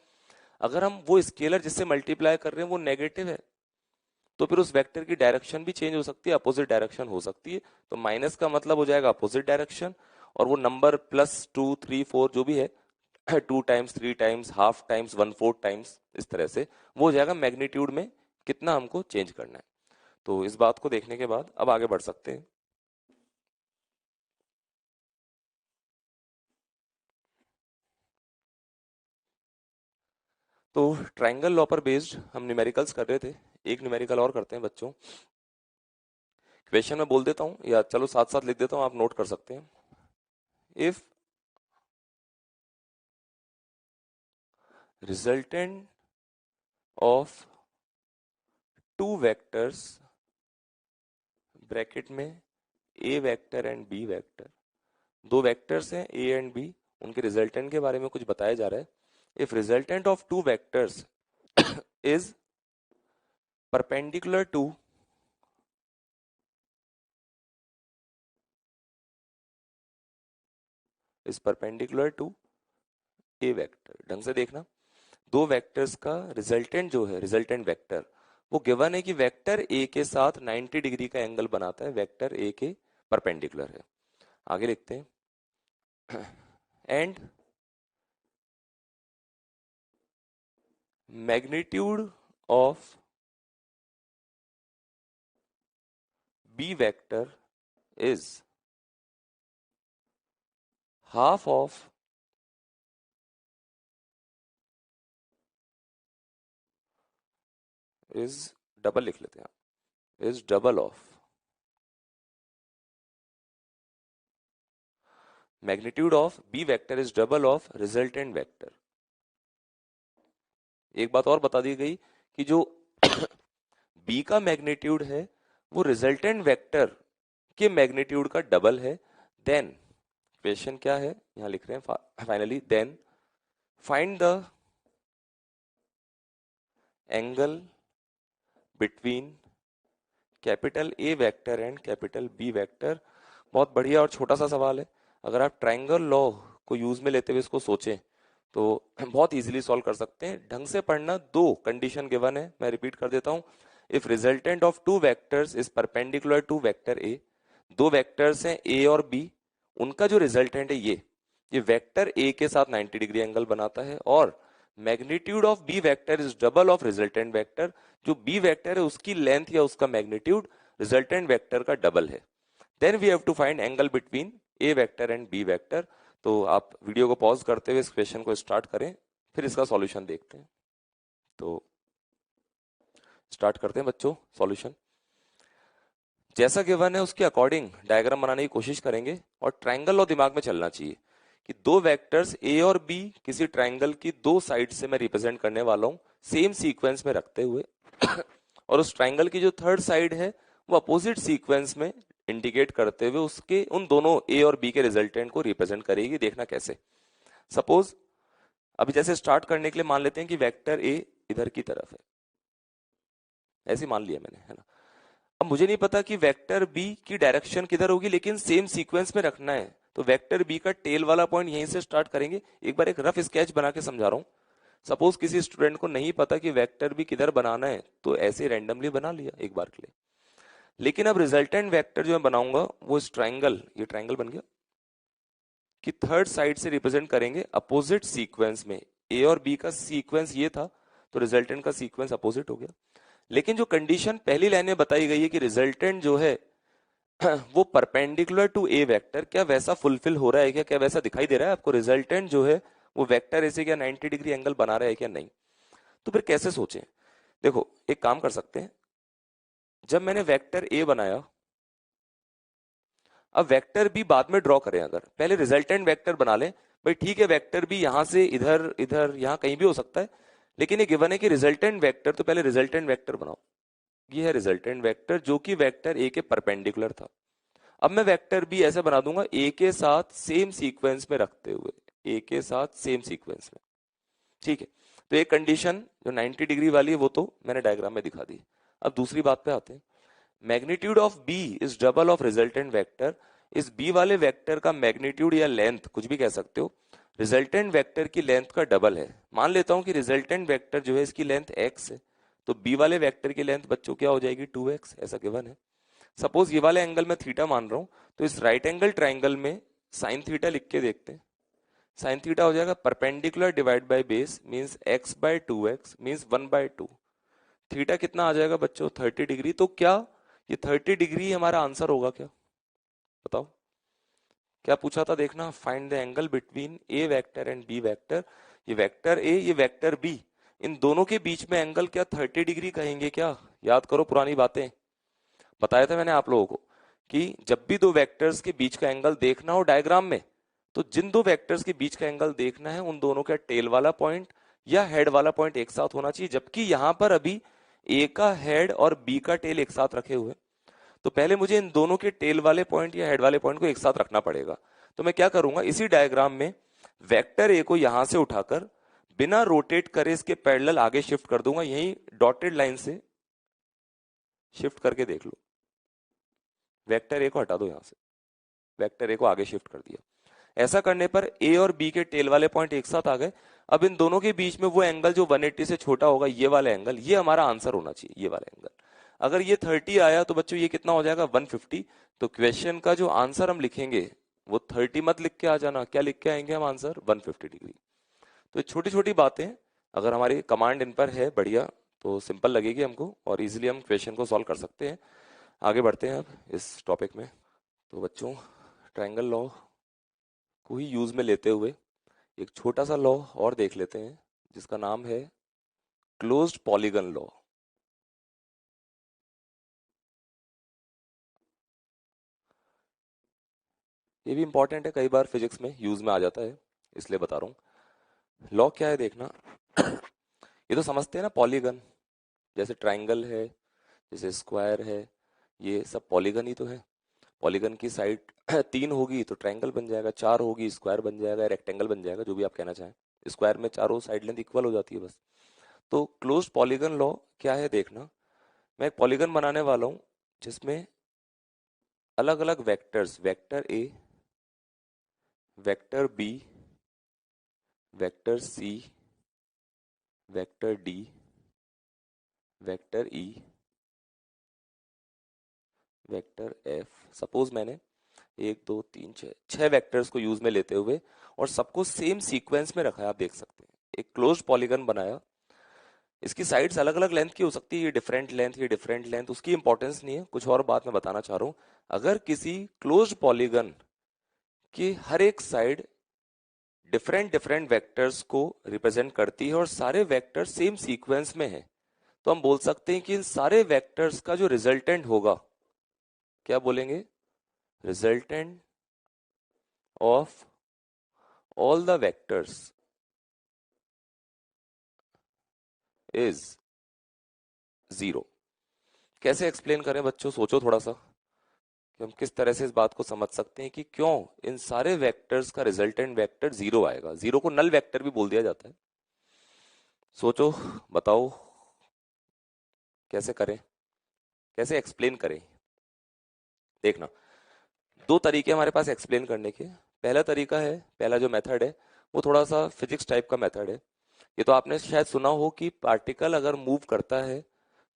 अगर हम वो स्केलर जिससे मल्टीप्लाई कर रहे हैं वो नेगेटिव है तो फिर उस वेक्टर की डायरेक्शन भी चेंज हो सकती है, अपोजिट डायरेक्शन हो सकती है। तो माइनस का मतलब हो जाएगा अपोजिट डायरेक्शन, और वो नंबर +2 3 4 जो भी है 2 times 3 times half times 1/4 times इस तरह से वो हो जाएगा मैग्नीट्यूड में कितना हमको चेंज करना है। तो इस बात को देखने के बाद अब आगे बढ़ सकते हैं। तो ट्राइंगल लॉ पर बेस्ड हम न्यूमेरिकल्स कर रहे थे, एक न्यूमेरिकल और करते हैं बच्चों। क्वेश्चन में बोल देता हूँ या चलो साथ साथ लिख देता हूँ, आप नोट कर सकते हैं। If resultant of two vectors bracket में A vector and B vector, दो वेक्टर्स हैं ए एंड बी, उनके रिजल्टेंट के बारे में कुछ बताया जा रहा है। If resultant of two vectors is perpendicular to A vector, ढंग से देखना, दो वेक्टर्स का रिजल्टेंट जो है, रिजल्टेंट वेक्टर वो गिवन है कि वेक्टर ए के साथ 90 डिग्री का एंगल बनाता है, वेक्टर ए के परपेंडिकुलर है। आगे लिखते हैं and magnitude of B vector is half of is double लिख लेते हैं, is double of magnitude of B vector is double of resultant vector. एक बात और बता दी गई कि जो बी का मैग्नीट्यूड है वो रिजल्टेंट वेक्टर के मैग्नीट्यूड का डबल है। देन क्वेश्चन क्या है यहां लिख रहे हैं finally, then find the angle between capital A vector and capital B vector. बहुत बढ़िया और छोटा सा सवाल है, अगर आप ट्राइंगल लॉ को यूज में लेते हुए इसको सोचें तो बहुत इजीली सॉल्व कर सकते हैं। ढंग से पढ़ना, दो कंडीशन गिवन है, मैं रिपीट कर देता हूं। If resultant of two vectors is perpendicular to vector A, दो वेक्टर्स हैं ए और बी, उनका जो रिजल्टेंट है ये वेक्टर ए के साथ 90 डिग्री एंगल बनाता है, और magnitude of B vector is double of resultant vector, जो बी वेक्टर है उसकी लेंथ या उसका मैग्नीट्यूड रिजल्टेंट वेक्टर का डबल है। Then we have to find angle between A vector and B vector. तो आप वीडियो को पॉज करते हुए इस क्वेश्चन को स्टार्ट करें, फिर इसका सॉल्यूशन देखते हैं। तो स्टार्ट करते हैं बच्चों सॉल्यूशन। जैसा गिवन है उसके अकॉर्डिंग डायग्राम बनाने की कोशिश करेंगे, और ट्राइंगल लॉ दिमाग में चलना चाहिए कि दो वेक्टर्स ए और बी किसी ट्राइंगल की दो साइड से मैं रिप्रेजेंट करने वाला हूं सेम सीक्वेंस में रखते हुए और उस ट्राइंगल की जो थर्ड साइड है वो अपोजिट सीक्वेंस में इंडिकेट करते हुए उसके उन दोनों ए और बी के रिजल्टेंट को रिप्रेजेंट करेगी। देखना कैसे। सपोज अभी जैसे स्टार्ट करने के लिए मान लेते हैं कि वेक्टर ए इधर की तरफ है, ऐसे मान लिया मैंने, है ना। अब मुझे नहीं पता कि वेक्टर बी की डायरेक्शन किधर होगी, लेकिन सेम सीक्वेंस में रखना है। तो वेक्टर बी का टेल वाला पॉइंट यहीं से स्टार्ट करेंगे। एक बार एक रफ स्केच बना के समझा रहा हूँ। सपोज किसी स्टूडेंट को नहीं पता कि वेक्टर बी किधर बनाना है, तो ऐसे रैंडमली बना लिया एक बार के लिए। लेकिन अब रिजल्टेंट वेक्टर जो मैं बनाऊंगा वो इस ट्राइंगल, ये ट्राइंगल बन गया, कि थर्ड साइड से रिप्रेजेंट करेंगे अपोजिट सीक्वेंस में। ए और बी का सीक्वेंस ये था, तो रिजल्टेंट का सीक्वेंस अपोजिट हो गया। लेकिन जो कंडीशन पहली लाइन में बताई गई है कि रिजल्टेंट जो है वो परपेंडिकुलर टू ए वेक्टर, क्या वैसा फुलफिल हो रहा है क्या, क्या वैसा दिखाई दे रहा है आपको? रिजल्टेंट जो है वो वेक्टर ऐसे क्या 90 डिग्री एंगल बना रहा है क्या? नहीं। तो फिर कैसे सोचें? देखो एक काम कर सकते हैं, जब मैंने वेक्टर ए बनाया, अब वेक्टर बी बाद में ड्रॉ करें, अगर पहले रिजल्टेंट वेक्टर बना लें। भाई ठीक है, वेक्टर बी यहां से इधर इधर यहां कहीं भी हो सकता है, लेकिन ये गिवन है कि रिजल्टेंट वेक्टर, तो पहले रिजल्टेंट वेक्टर बनाओ। ये है रिजल्टेंट वेक्टर जो कि वेक्टर ए के परपेंडिकुलर था। अब मैं वेक्टर बी ऐसे बना दूंगा, ए के साथ सेम सीक्वेंस में रखते हुए, ए के साथ सेम सीक्वेंस में। ठीक है, तो एक कंडीशन जो 90 डिग्री वाली है वो तो मैंने डायग्राम में दिखा दी। अब दूसरी बात पे आते हैं। Magnitude of B is double of resultant vector. इस बी वाले वेक्टर का मैग्नीट्यूड या लेंथ कुछ भी कह सकते हो, रिजल्टेंट वेक्टर की लेंथ का डबल है। मान लेता हूं कि रिजल्टेंट वेक्टर जो है इसकी लेंथ x है, तो बी वाले वेक्टर की लेंथ बच्चों क्या हो जाएगी? 2x, ऐसा गिवन है। सपोज ये वाले एंगल मैं थीटा मान रहा हूं, तो इस राइट एंगल ट्राइंगल में साइन थीटा लिख के देखते हैं। साइन थीटा हो जाएगा perpendicular divide by base, means x by 2x means 1/2। Theta कितना आ जाएगा बच्चों? 30 डिग्री। तो क्या ये 30 डिग्री हमारा आंसर होगा क्या? बताओ। क्या पूछा था? देखना, find the angle between A vector and B vector. ये वेक्टर ए, ये वेक्टर बी, इन दोनों के बीच में एंगल क्या 30 डिग्री कहेंगे क्या? याद करो पुरानी बातें, बताया था मैंने आप लोगों को कि जब भी दो वेक्टर्स के बीच का एंगल देखना हो डायग्राम में, तो जिन दो वेक्टर्स के बीच का एंगल देखना है उन दोनों का टेल वाला पॉइंट या हेड वाला पॉइंट एक साथ होना चाहिए। जबकि यहां पर अभी ए का हेड और बी का टेल एक साथ रखे हुए, तो पहले मुझे इन दोनों के टेल वाले पॉइंट या हेड वाले पॉइंट को एक साथ रखना पड़ेगा। तो मैं क्या करूंगा, इसी डायग्राम में वेक्टर ए को यहां से उठाकर बिना रोटेट करे इसके पैरेलल आगे शिफ्ट कर दूंगा। यही डॉटेड लाइन से शिफ्ट करके देख लो, वेक्टर ए को हटा दो यहां से, वेक्टर ए को आगे शिफ्ट कर दिया। ऐसा करने पर ए और बी के टेल वाले पॉइंट एक साथ आ गए। अब इन दोनों के बीच में वो एंगल जो 180 से छोटा होगा, ये वाला एंगल, ये हमारा आंसर होना चाहिए, ये वाला एंगल। अगर ये 30 आया तो बच्चों ये कितना हो जाएगा? 150। तो क्वेश्चन का जो आंसर हम लिखेंगे वो 30 मत लिख के आ जाना, क्या लिख के आएंगे हम आंसर? 150 डिग्री। तो छोटी छोटी बातें अगर हमारी कमांड इन पर है बढ़िया, तो सिंपल लगेगी हमको और इजीली हम क्वेश्चन को सॉल्व कर सकते हैं। आगे बढ़ते हैं अब इस टॉपिक में। तो बच्चों, ट्रायंगल लॉ को ही यूज में लेते हुए एक छोटा सा लॉ और देख लेते हैं, जिसका नाम है क्लोज्ड पॉलीगन लॉ। ये भी इंपॉर्टेंट है, कई बार फिजिक्स में यूज में आ जाता है, इसलिए बता रहा हूँ। लॉ क्या है देखना। ये तो समझते हैं ना, पॉलीगन, जैसे ट्राइंगल है, जैसे स्क्वायर है, ये सब पॉलीगन ही तो है। पॉलीगन की साइड 3 होगी तो ट्राइंगल बन जाएगा, 4 होगी स्क्वायर बन जाएगा, रेक्टेंगल बन जाएगा, जो भी आप कहना चाहें। स्क्वायर में चारों साइड लेंथ इक्वल हो जाती है बस। तो क्लोज पॉलीगन लॉ क्या है देखना। मैं एक पॉलीगन बनाने वाला हूँ जिसमें अलग अलग vectors, vector A, vector B, vector C, vector D, vector E, vector F, suppose मैंने 1 2 3 6 वेक्टर्स को यूज में लेते हुए और सबको सेम सीक्वेंस में रखा है। आप देख सकते हैं एक क्लोज्ड पॉलीगन बनाया। इसकी साइड्स अलग अलग लेंथ की हो सकती है, ये डिफरेंट लेंथ, ये डिफरेंट लेंथ, उसकी इंपॉर्टेंस नहीं है। कुछ और बात मैं बताना चाह रहा हूं, अगर किसी क्लोज्ड पॉलीगन की हर एक साइड डिफरेंट डिफरेंट वेक्टर्स को रिप्रेजेंट करती है और सारे वेक्टर्स सेम सीक्वेंस में है, तो हम बोल सकते हैं कि इन सारे वेक्टर्स का जो रिजल्टेंट होगा, क्या बोलेंगे? Resultant of all the vectors is 0। कैसे एक्सप्लेन करें बच्चों? सोचो थोड़ा सा कि हम किस तरह से इस बात को समझ सकते हैं कि क्यों इन सारे वेक्टर्स का रिजल्टेंट वेक्टर 0 आएगा। 0 को नल वेक्टर भी बोल दिया जाता है। सोचो, बताओ कैसे करें, कैसे एक्सप्लेन करें। देखना, दो तरीके हमारे पास एक्सप्लेन करने के। पहला तरीका है, पहला जो मेथड है वो थोड़ा सा फिजिक्स टाइप का मेथड है। ये तो आपने शायद सुना हो कि पार्टिकल अगर मूव करता है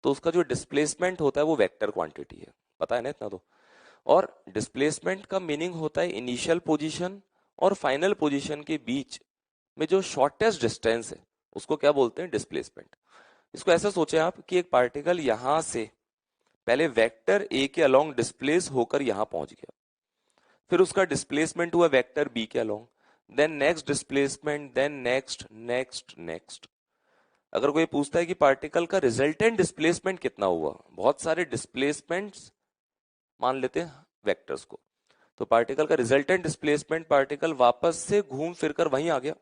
तो उसका जो डिस्प्लेसमेंट होता है वो वेक्टर क्वांटिटी है, पता है ना इतना तो। और डिस्प्लेसमेंट का मीनिंग होता है इनिशियल पोजीशन और फाइनल पोजीशन के बीच में जो शॉर्टेस्ट डिस्टेंस है उसको क्या बोलते हैं, डिस्प्लेसमेंट। इसको ऐसा सोचें आप कि एक पार्टिकल यहां से पहले वेक्टर ए के अलोंग डिस्प्लेस होकर यहां पहुंच गया, फिर उसका डिस्प्लेसमेंट हुआ वेक्टर बी के along, then next displacement, then next next next. अगर कोई पूछता है कि पार्टिकल का रिजल्टेंट डिस्प्लेसमेंट कितना हुआ, बहुत सारे डिस्प्लेसमेंट्स मान लेते हैं वेक्टर्स को, तो पार्टिकल का रिजल्टेंट डिस्प्लेसमेंट, पार्टिकल वापस से घूम फिर कर वहीं आ गया,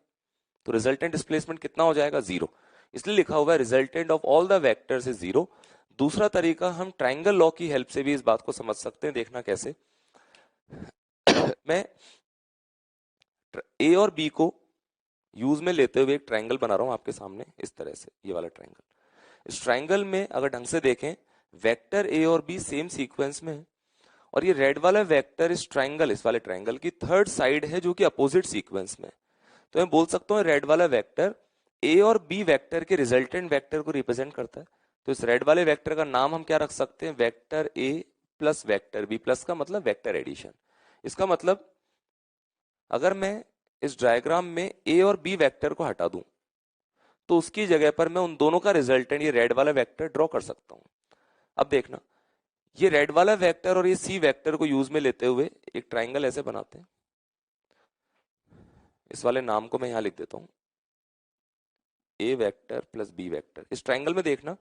तो रिजल्टेंट डिस्प्लेसमेंट कितना हो जाएगा, जीरो। इसलिए लिखा हुआ है resultant of all the vectors is zero. दूसरा तरीका हम ट्रायंगल लॉ की हेल्प से भी इस बात को समझ सकते हैं, देखना कैसे। मैं ए और बी को यूज में लेते हुए एक ट्रायंगल बना रहा हूं आपके सामने इस तरह से, ये वाला ट्रायंगल। इस ट्रायंगल में अगर ढंग से देखें, वेक्टर ए और बी सेम सीक्वेंस में है, और ये रेड वाला वेक्टर इस ट्रायंगल, इस वाले ट्रायंगल की थर्ड साइड है जो कि अपोजिट सीक्वेंस में है। तो मैं बोल सकता हूँ रेड वाला वेक्टर ए और बी वेक्टर के रिजल्टेंट वेक्टर को रिप्रेजेंट करता है। तो इस रेड वाले वेक्टर का नाम हम क्या रख सकते हैं, vector A plus vector B. Plus का मतलब वेक्टर एडिशन। इसका मतलब अगर मैं इस डायग्राम में ए और बी वेक्टर को हटा दूं तो उसकी जगह पर मैं उन दोनों का रिजल्टेंट ये रेड वाला वेक्टर ड्रॉ कर सकता हूं। अब देखना, ये रेड वाला वेक्टर और ये सी वेक्टर को यूज में लेते हुए एक ट्राइंगल ऐसे बनाते हैं। इस वाले नाम को मैं यहां लिख देता हूं, ए वेक्टर प्लस बी वेक्टर। इस ट्राइंगल में देखना,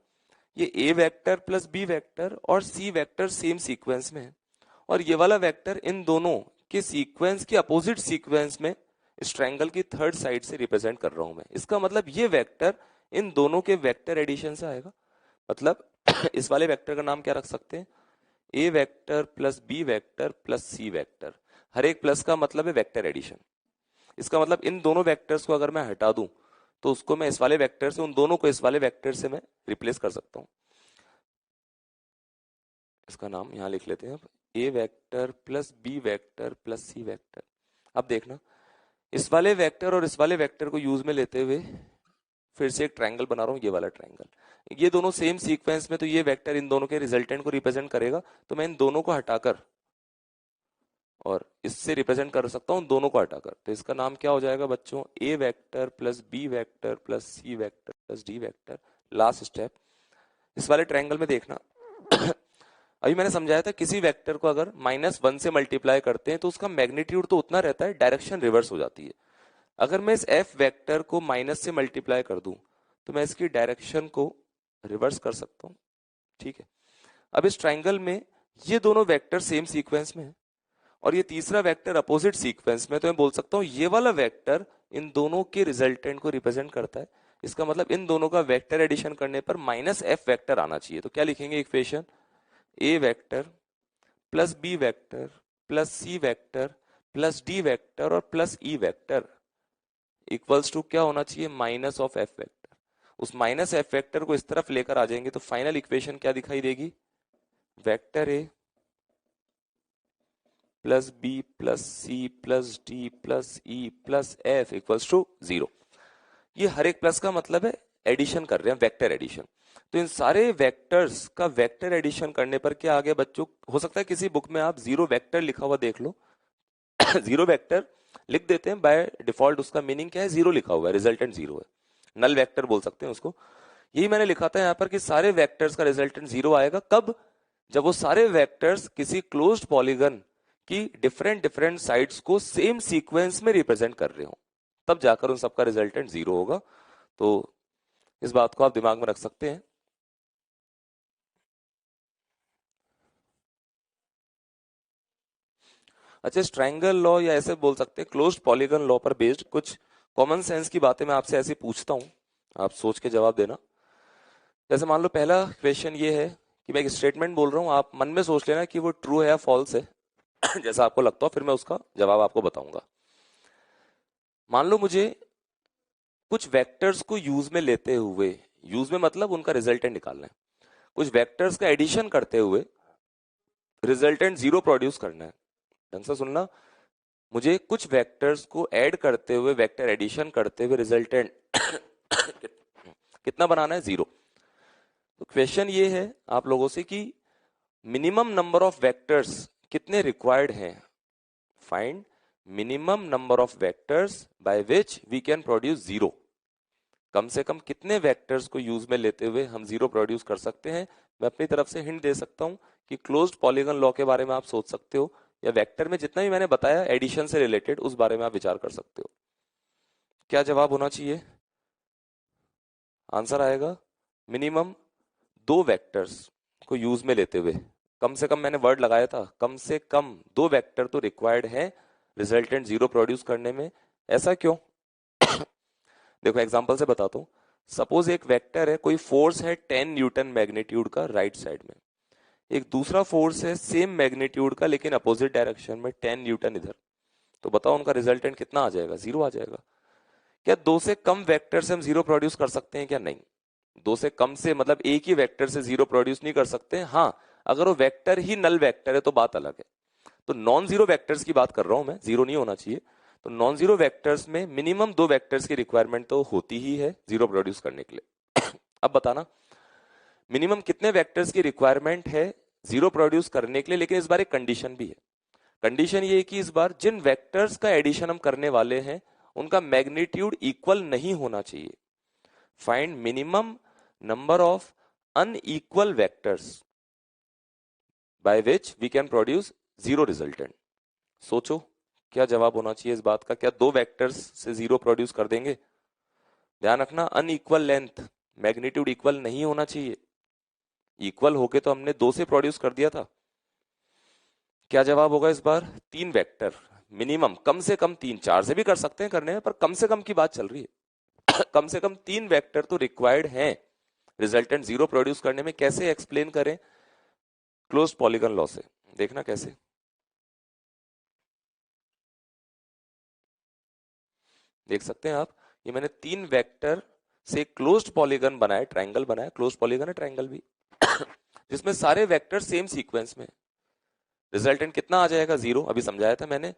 ये ए वेक्टर प्लस बी वेक्टर और सी वेक्टर सेम सीक्वेंस में है, और ये वाला वेक्टर इन दोनों के सीक्वेंस के अपोजिट सीक्वेंस में इस ट्रायंगल की थर्ड साइड से रिप्रेजेंट कर रहा हूं मैं। इसका मतलब ये वेक्टर इन दोनों के वेक्टर एडिशन से आएगा। मतलब इस वाले वेक्टर का नाम क्या रख सकते हैं, a vector plus B vector plus C vector. हर एक प्लस का मतलब है वेक्टर एडिशन। इसका मतलब इन दोनों वेक्टर्स को अगर मैं हटा दूं तो उसको मैं इस वाले वेक्टर से, उन दोनों को इस वाले वेक्टर से मैं रिप्लेस कर सकता हूं। इसका नाम यहां लिख लेते हैं अब, a vector plus B vector plus C vector. अब देखना, इस वाले वेक्टर और इस वाले वेक्टर को यूज में लेते हुए फिर से एक ट्रायंगल बना रहा हूं, ये वाला ट्रायंगल। ये दोनों सेम सीक्वेंस में, तो ये वेक्टर इन दोनों के रिजल्टेंट को रिप्रेजेंट करेगा। तो मैं इन दोनों को हटाकर और इससे रिप्रेजेंट कर सकता हूं दोनों को हटाकर। तो इसका नाम क्या हो जाएगा बच्चों, a vector plus B vector plus C vector plus d vector. Last step, इस वाले ट्रायंगल में देखना अभी मैंने समझाया था किसी वेक्टर को अगर -1 से मल्टीप्लाई करते हैं तो उसका मैग्नीट्यूड तो उतना रहता है, डायरेक्शन रिवर्स हो जाती है। अगर मैं इस एफ वेक्टर को माइनस से मल्टीप्लाई कर दूं तो मैं इसकी डायरेक्शन को रिवर्स कर सकता हूं। ठीक है, अब इस ट्राइंगल में ये दोनों वेक्टर सेम सीक्वेंस में है और ये तीसरा वेक्टर अपोजिट सीक्वेंस में, तो मैं बोल सकता हूं ये वाला वेक्टर इन दोनों के रिजल्टेंट को रिप्रेजेंट करता है। इसका मतलब इन दोनों का वेक्टर एडिशन करने पर -f वेक्टर आना चाहिए। तो क्या लिखेंगे equation, a vector plus B vector plus C vector plus d vector और plus E vector equals to क्या होना चाहिए, -f वेक्टर। उस -f वेक्टर को इस तरफ लेकर आ जाएंगे तो फाइनल इक्वेशन क्या दिखाई देगी, vector A plus B plus C plus D plus E plus F equals to 0। ये हर एक प्लस का मतलब है एडिशन कर रहे हैं, वेक्टर एडिशन। तो इन सारे वेक्टर्स का वेक्टर एडिशन करने पर क्या आ गया बच्चों, हो सकता है किसी बुक में आप 0 वेक्टर लिखा हुआ देख लो 0 वेक्टर लिख देते हैं बाय डिफॉल्ट, उसका मीनिंग क्या है, 0 लिखा हुआ है, रिजल्टेंट 0 है, नल वेक्टर बोल सकते हैं उसको। यही मैंने लिखा था यहाँ पर कि सारे वेक्टर्स का रिजल्टेंट 0 आएगा। कब, जब वो सारे वेक्टर्स किसी क्लोज्ड पॉलीगन की डिफरेंट डिफरेंट साइड्स को सेम सीक्वेंस में रिप्रेजेंट कर रहे हो, तब जाकर उन सबका रिजल्टेंट 0 होगा। तो इस बात को आप दिमाग में रख सकते हैं। अच्छा, इस ट्रायंगल लॉ या ऐसे बोल सकते हैं क्लोज्ड पॉलीगन लॉ पर बेस्ड कुछ कॉमन सेंस की बातें मैं आपसे ऐसे पूछता हूं, आप सोच के जवाब देना। जैसे मान लो पहला क्वेश्चन ये है कि मैं एक स्टेटमेंट बोल रहा हूं, आप मन में सोच लेना कि वो ट्रू है या फॉल्स है जैसा आपको लगता हो, फिर मैं उसका जवाब आपको बताऊंगा। मान लो मुझे कुछ वेक्टर्स को यूज में लेते हुए, यूज में मतलब उनका रिजल्टेंट निकालना है, कुछ वेक्टर्स का एडिशन करते हुए रिजल्टेंट 0 प्रोड्यूस करना है। ढंग से सुनना, मुझे कुछ वेक्टर्स को ऐड करते हुए, वेक्टर एडिशन करते हुए रिजल्टेंट कितना बनाना है, 0। तो क्वेश्चन ये है आप लोगों से कि मिनिमम नंबर ऑफ वेक्टर्स कितने रिक्वायर्ड हैं, find minimum number of vectors by which we can produce 0। कम से कम कितने वेक्टर्स को यूज में लेते हुए हम 0 प्रोड्यूस कर सकते हैं। मैं अपनी तरफ से हिंट दे सकता हूं कि क्लोज्ड पॉलीगन लॉ के बारे में आप सोच सकते हो, या वेक्टर में जितना भी मैंने बताया एडिशन से रिलेटेड उस बारे में आप विचार कर सकते हो। क्या जवाब होना चाहिए, आंसर आएगा मिनिमम 2 वेक्टर्स को यूज में लेते हुए, कम से कम मैंने वर्ड लगाया था, कम से कम 2 वेक्टर तो रिक्वायर्ड है रिजल्टेंट 0 प्रोड्यूस करने में। ऐसा क्यों, देखो एग्जांपल से बताता हूँ। सपोज एक वेक्टर है, कोई फोर्स है 10 न्यूटन मैग्नीट्यूड का राइट साइड में, एक दूसरा फोर्स है सेम मैग्नीट्यूड का लेकिन अपोजिट डायरेक्शन में 10 न्यूटन इधर। तो बताओ उनका रिजल्टेंट कितना आ जाएगा, 0 आ जाएगा। क्या 2 से कम वेक्टर से हम 0 प्रोड्यूस कर सकते हैं क्या, नहीं। 2 से कम से मतलब एक ही वेक्टर से 0 प्रोड्यूस नहीं कर सकते। हाँ, अगर वो वेक्टर ही नल वेक्टर है तो बात अलग है। तो नॉन जीरो वेक्टर्स की बात कर रहा हूं मैं, जीरो नहीं होना चाहिए। तो नॉन जीरो वेक्टर्स में मिनिमम 2 वेक्टर्स की रिक्वायरमेंट तो होती ही है 0 प्रोड्यूस करने के लिए। अब बताना मिनिमम कितने वेक्टर्स की रिक्वायरमेंट है 0 प्रोड्यूस करने के लिए, लेकिन इस बार एक कंडीशन भी है। कंडीशन ये है कि इस बार जिन वेक्टर्स का एडिशन हम करने वाले हैं उनका मैग्नीट्यूड इक्वल नहीं होना चाहिए। Find minimum number of unequal vectors by which we can produce 0 resultant. सोचो क्या जवाब होना चाहिए इस बात का, क्या 2 वेक्टर्स से 0 प्रोड्यूस कर देंगे। ध्यान रखना अनइक्वल लेंथ, मैग्नीट्यूड इक्वल नहीं होना चाहिए। इक्वल होके तो हमने 2 से प्रोड्यूस कर दिया था। क्या जवाब होगा इस बार, 3 वेक्टर मिनिमम, कम से कम 3, 4 से भी कर सकते हैं करने में, पर कम से कम की बात चल रही है। कम से कम 3 वेक्टर तो रिक्वायर्ड हैं रिजल्टेंट 0 प्रोड्यूस करने में। कैसे एक्सप्लेन करें, क्लोज्ड पॉलीगन लॉ से। देखना कैसे, देख सकते हैं आप, ये मैंने 3 वेक्टर से क्लोज्ड पॉलीगन बनाया, ट्रायंगल बनाया, क्लोज्ड पॉलीगन है ट्रायंगल भी, जिसमें सारे वेक्टर सेम सीक्वेंस में। रिजल्टेंट कितना आ जाएगा, 0, अभी समझाया था मैंने।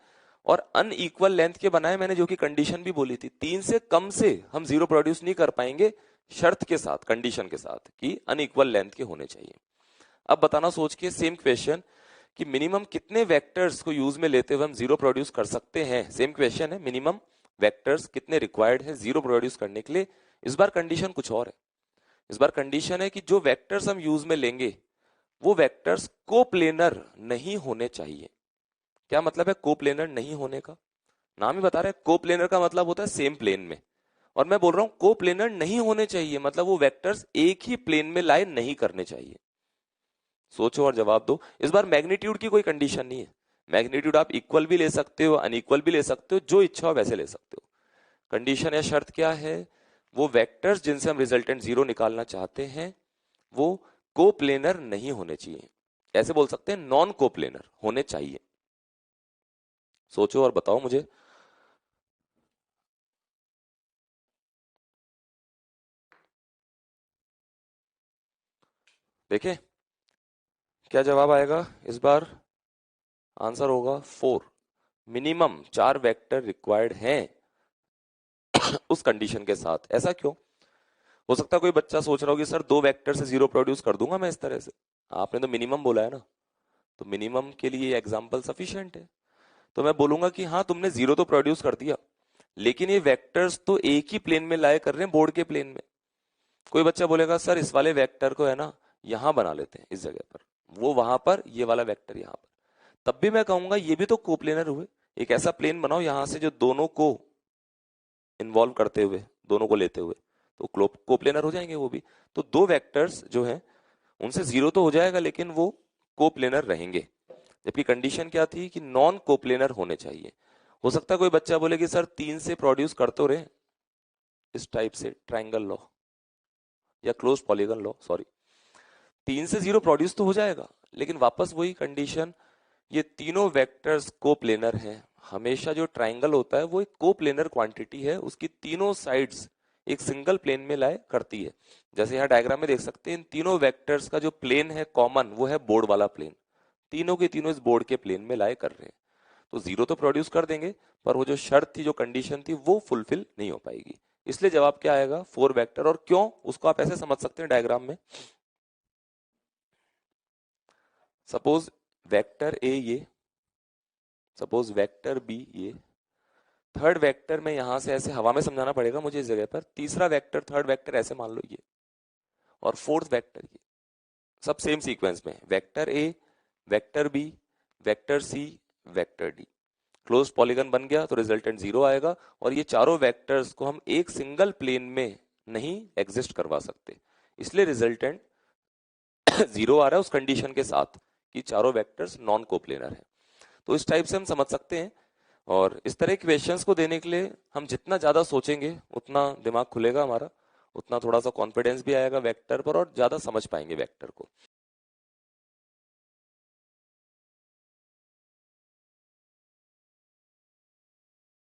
और अनइक्वल लेंथ के बनाए मैंने, जो कि कंडीशन भी बोली थी, 3 से कम से हम 0 प्रोड्यूस नहीं कर पाएंगे, शर्त के साथ, कंडीशन के साथ कि अनइक्वल लेंथ के होने चाहिए। अब बताना सोच के सेम क्वेश्चन कि मिनिमम कितने वेक्टर्स को यूज में लेते हुए हम 0 प्रोड्यूस कर सकते हैं। सेम क्वेश्चन है, मिनिमम वेक्टर्स कितने रिक्वायर्ड है 0 प्रोड्यूस करने के लिए। इस बार कंडीशन कुछ और है। इस बार कंडीशन है कि जो वेक्टर्स हम यूज में लेंगे वो वेक्टर्स कोप्लेनर नहीं होने चाहिए। क्या मतलब है कोप्लेनर नहीं होने का, नाम ही बता रहा है, कोप्लेनर का मतलब होता है सेम प्लेन में। और मैं बोल रहा हूं कोप्लेनर नहीं होने चाहिए, मतलब वो वेक्टर्स एक ही प्लेन में लाए नहीं करने चाहिए। सोचो और जवाब दो। इस बार मैग्नीट्यूड की कोई कंडीशन नहीं है। मैग्नीट्यूड आप इक्वल भी ले सकते हो, अनइक्वल भी ले सकते हो, जो इच्छा हो वैसे ले सकते हो। कंडीशन या शर्त क्या है, वो वेक्टर्स जिनसे हम रिजल्टेंट 0 निकालना चाहते हैं वो कोप्लेनर नहीं होने चाहिए। ऐसे बोल सकते हैं नॉन कोप्लेनर होने चाहिए। सोचो और बताओ मुझे। देखें क्या जवाब आएगा इस बार, आंसर होगा 4। मिनिमम 4 वेक्टर रिक्वायर्ड हैं उस कंडीशन के साथ। ऐसा क्यों, हो सकता है कोई बच्चा सोच रहा हो कि सर 2 वेक्टर से 0 प्रोड्यूस कर दूंगा मैं इस तरह से। आपने तो मिनिमम बोला है ना, तो मिनिमम के लिए एग्जाम्पल सफिशिएंट है। तो मैं बोलूंगा कि हाँ तुमने 0 तो प्रोड्यूस कर दिया, लेकिन ये वेक्टर्स तो एक ही प्लेन में लाए कर रहे हैं, बोर्ड के प्लेन में। कोई बच्चा बोलेगा सर इस वाले वेक्टर को है ना यहां बना लेते हैं, इस जगह पर, वो वहां पर, ये वाला वेक्टर यहां पर। तब भी मैं कहूंगा ये भी तो कोप्लेनर हुए। एक ऐसा प्लेन बनाओ यहां से जो दोनों को इन्वॉल्व करते हुए, दोनों को लेते हुए, तो कोप्लेनर हो जाएंगे वो भी। तो 2 वेक्टर्स जो हैं उनसे 0 तो हो जाएगा लेकिन वो कोप्लेनर रहेंगे। जबकि कंडीशन क्या थी कि नॉन कोप्लेनर होने चाहिए। हो सकता है कोई बच्चा बोले कि सर 3 से प्रोड्यूस कर तो रहे इस टाइप से ट्राइंगल लॉ या क्लोज पॉलीगन लॉ, सॉरी, 3 से 0 प्रोड्यूस तो हो जाएगा, लेकिन वापस वही कंडीशन, ये तीनों वेक्टर्स कोप्लेनर हैं। हमेशा जो ट्राइंगल होता है वो एक कोप्लेनर क्वांटिटी है, उसकी तीनों साइड्स एक सिंगल प्लेन में लाए करती है। जैसे यहाँ डायग्राम में देख सकते हैं इन तीनों वेक्टर्स का जो प्लेन है कॉमन वो है बोर्ड वाला प्लेन, तीनों के तीनों इस बोर्ड के प्लेन में लाए कर रहे हैं। तो जीरो तो प्रोड्यूस कर देंगे, पर वो जो शर्त थी, जो कंडीशन थी, वो फुलफिल नहीं हो पाएगी। इसलिए जवाब क्या आएगा, 4 वेक्टर। और क्यों, उसको आप ऐसे समझ सकते हैं डायग्राम में। सपोज वेक्टर ए ये, सपोज वेक्टर बी ये, थर्ड वेक्टर में यहां से ऐसे हवा में समझाना पड़ेगा मुझे इस जगह पर, तीसरा वेक्टर थर्ड वेक्टर ऐसे मान लो ये, और फोर्थ वेक्टर ये, सब सेम सीक्वेंस में, vector A, vector B, vector C, vector D. Close polygon बन गया तो रिजल्टेंट जीरो आएगा। और ये चारों वेक्टर्स को हम एक सिंगल प्लेन में नहीं एग्जिस्ट करवा सकते, इसलिए रिजल्टेंट जीरो आ रहा है उस कंडीशन के साथ कि चारों वेक्टर्स नॉन कोप्लेनर है। तो इस टाइप से हम समझ सकते हैं। और इस तरह के क्वेश्चंस को देने के लिए हम जितना ज्यादा सोचेंगे उतना दिमाग खुलेगा हमारा, उतना थोड़ा सा कॉन्फिडेंस भी आएगा वेक्टर पर, और ज्यादा समझ पाएंगे वेक्टर को।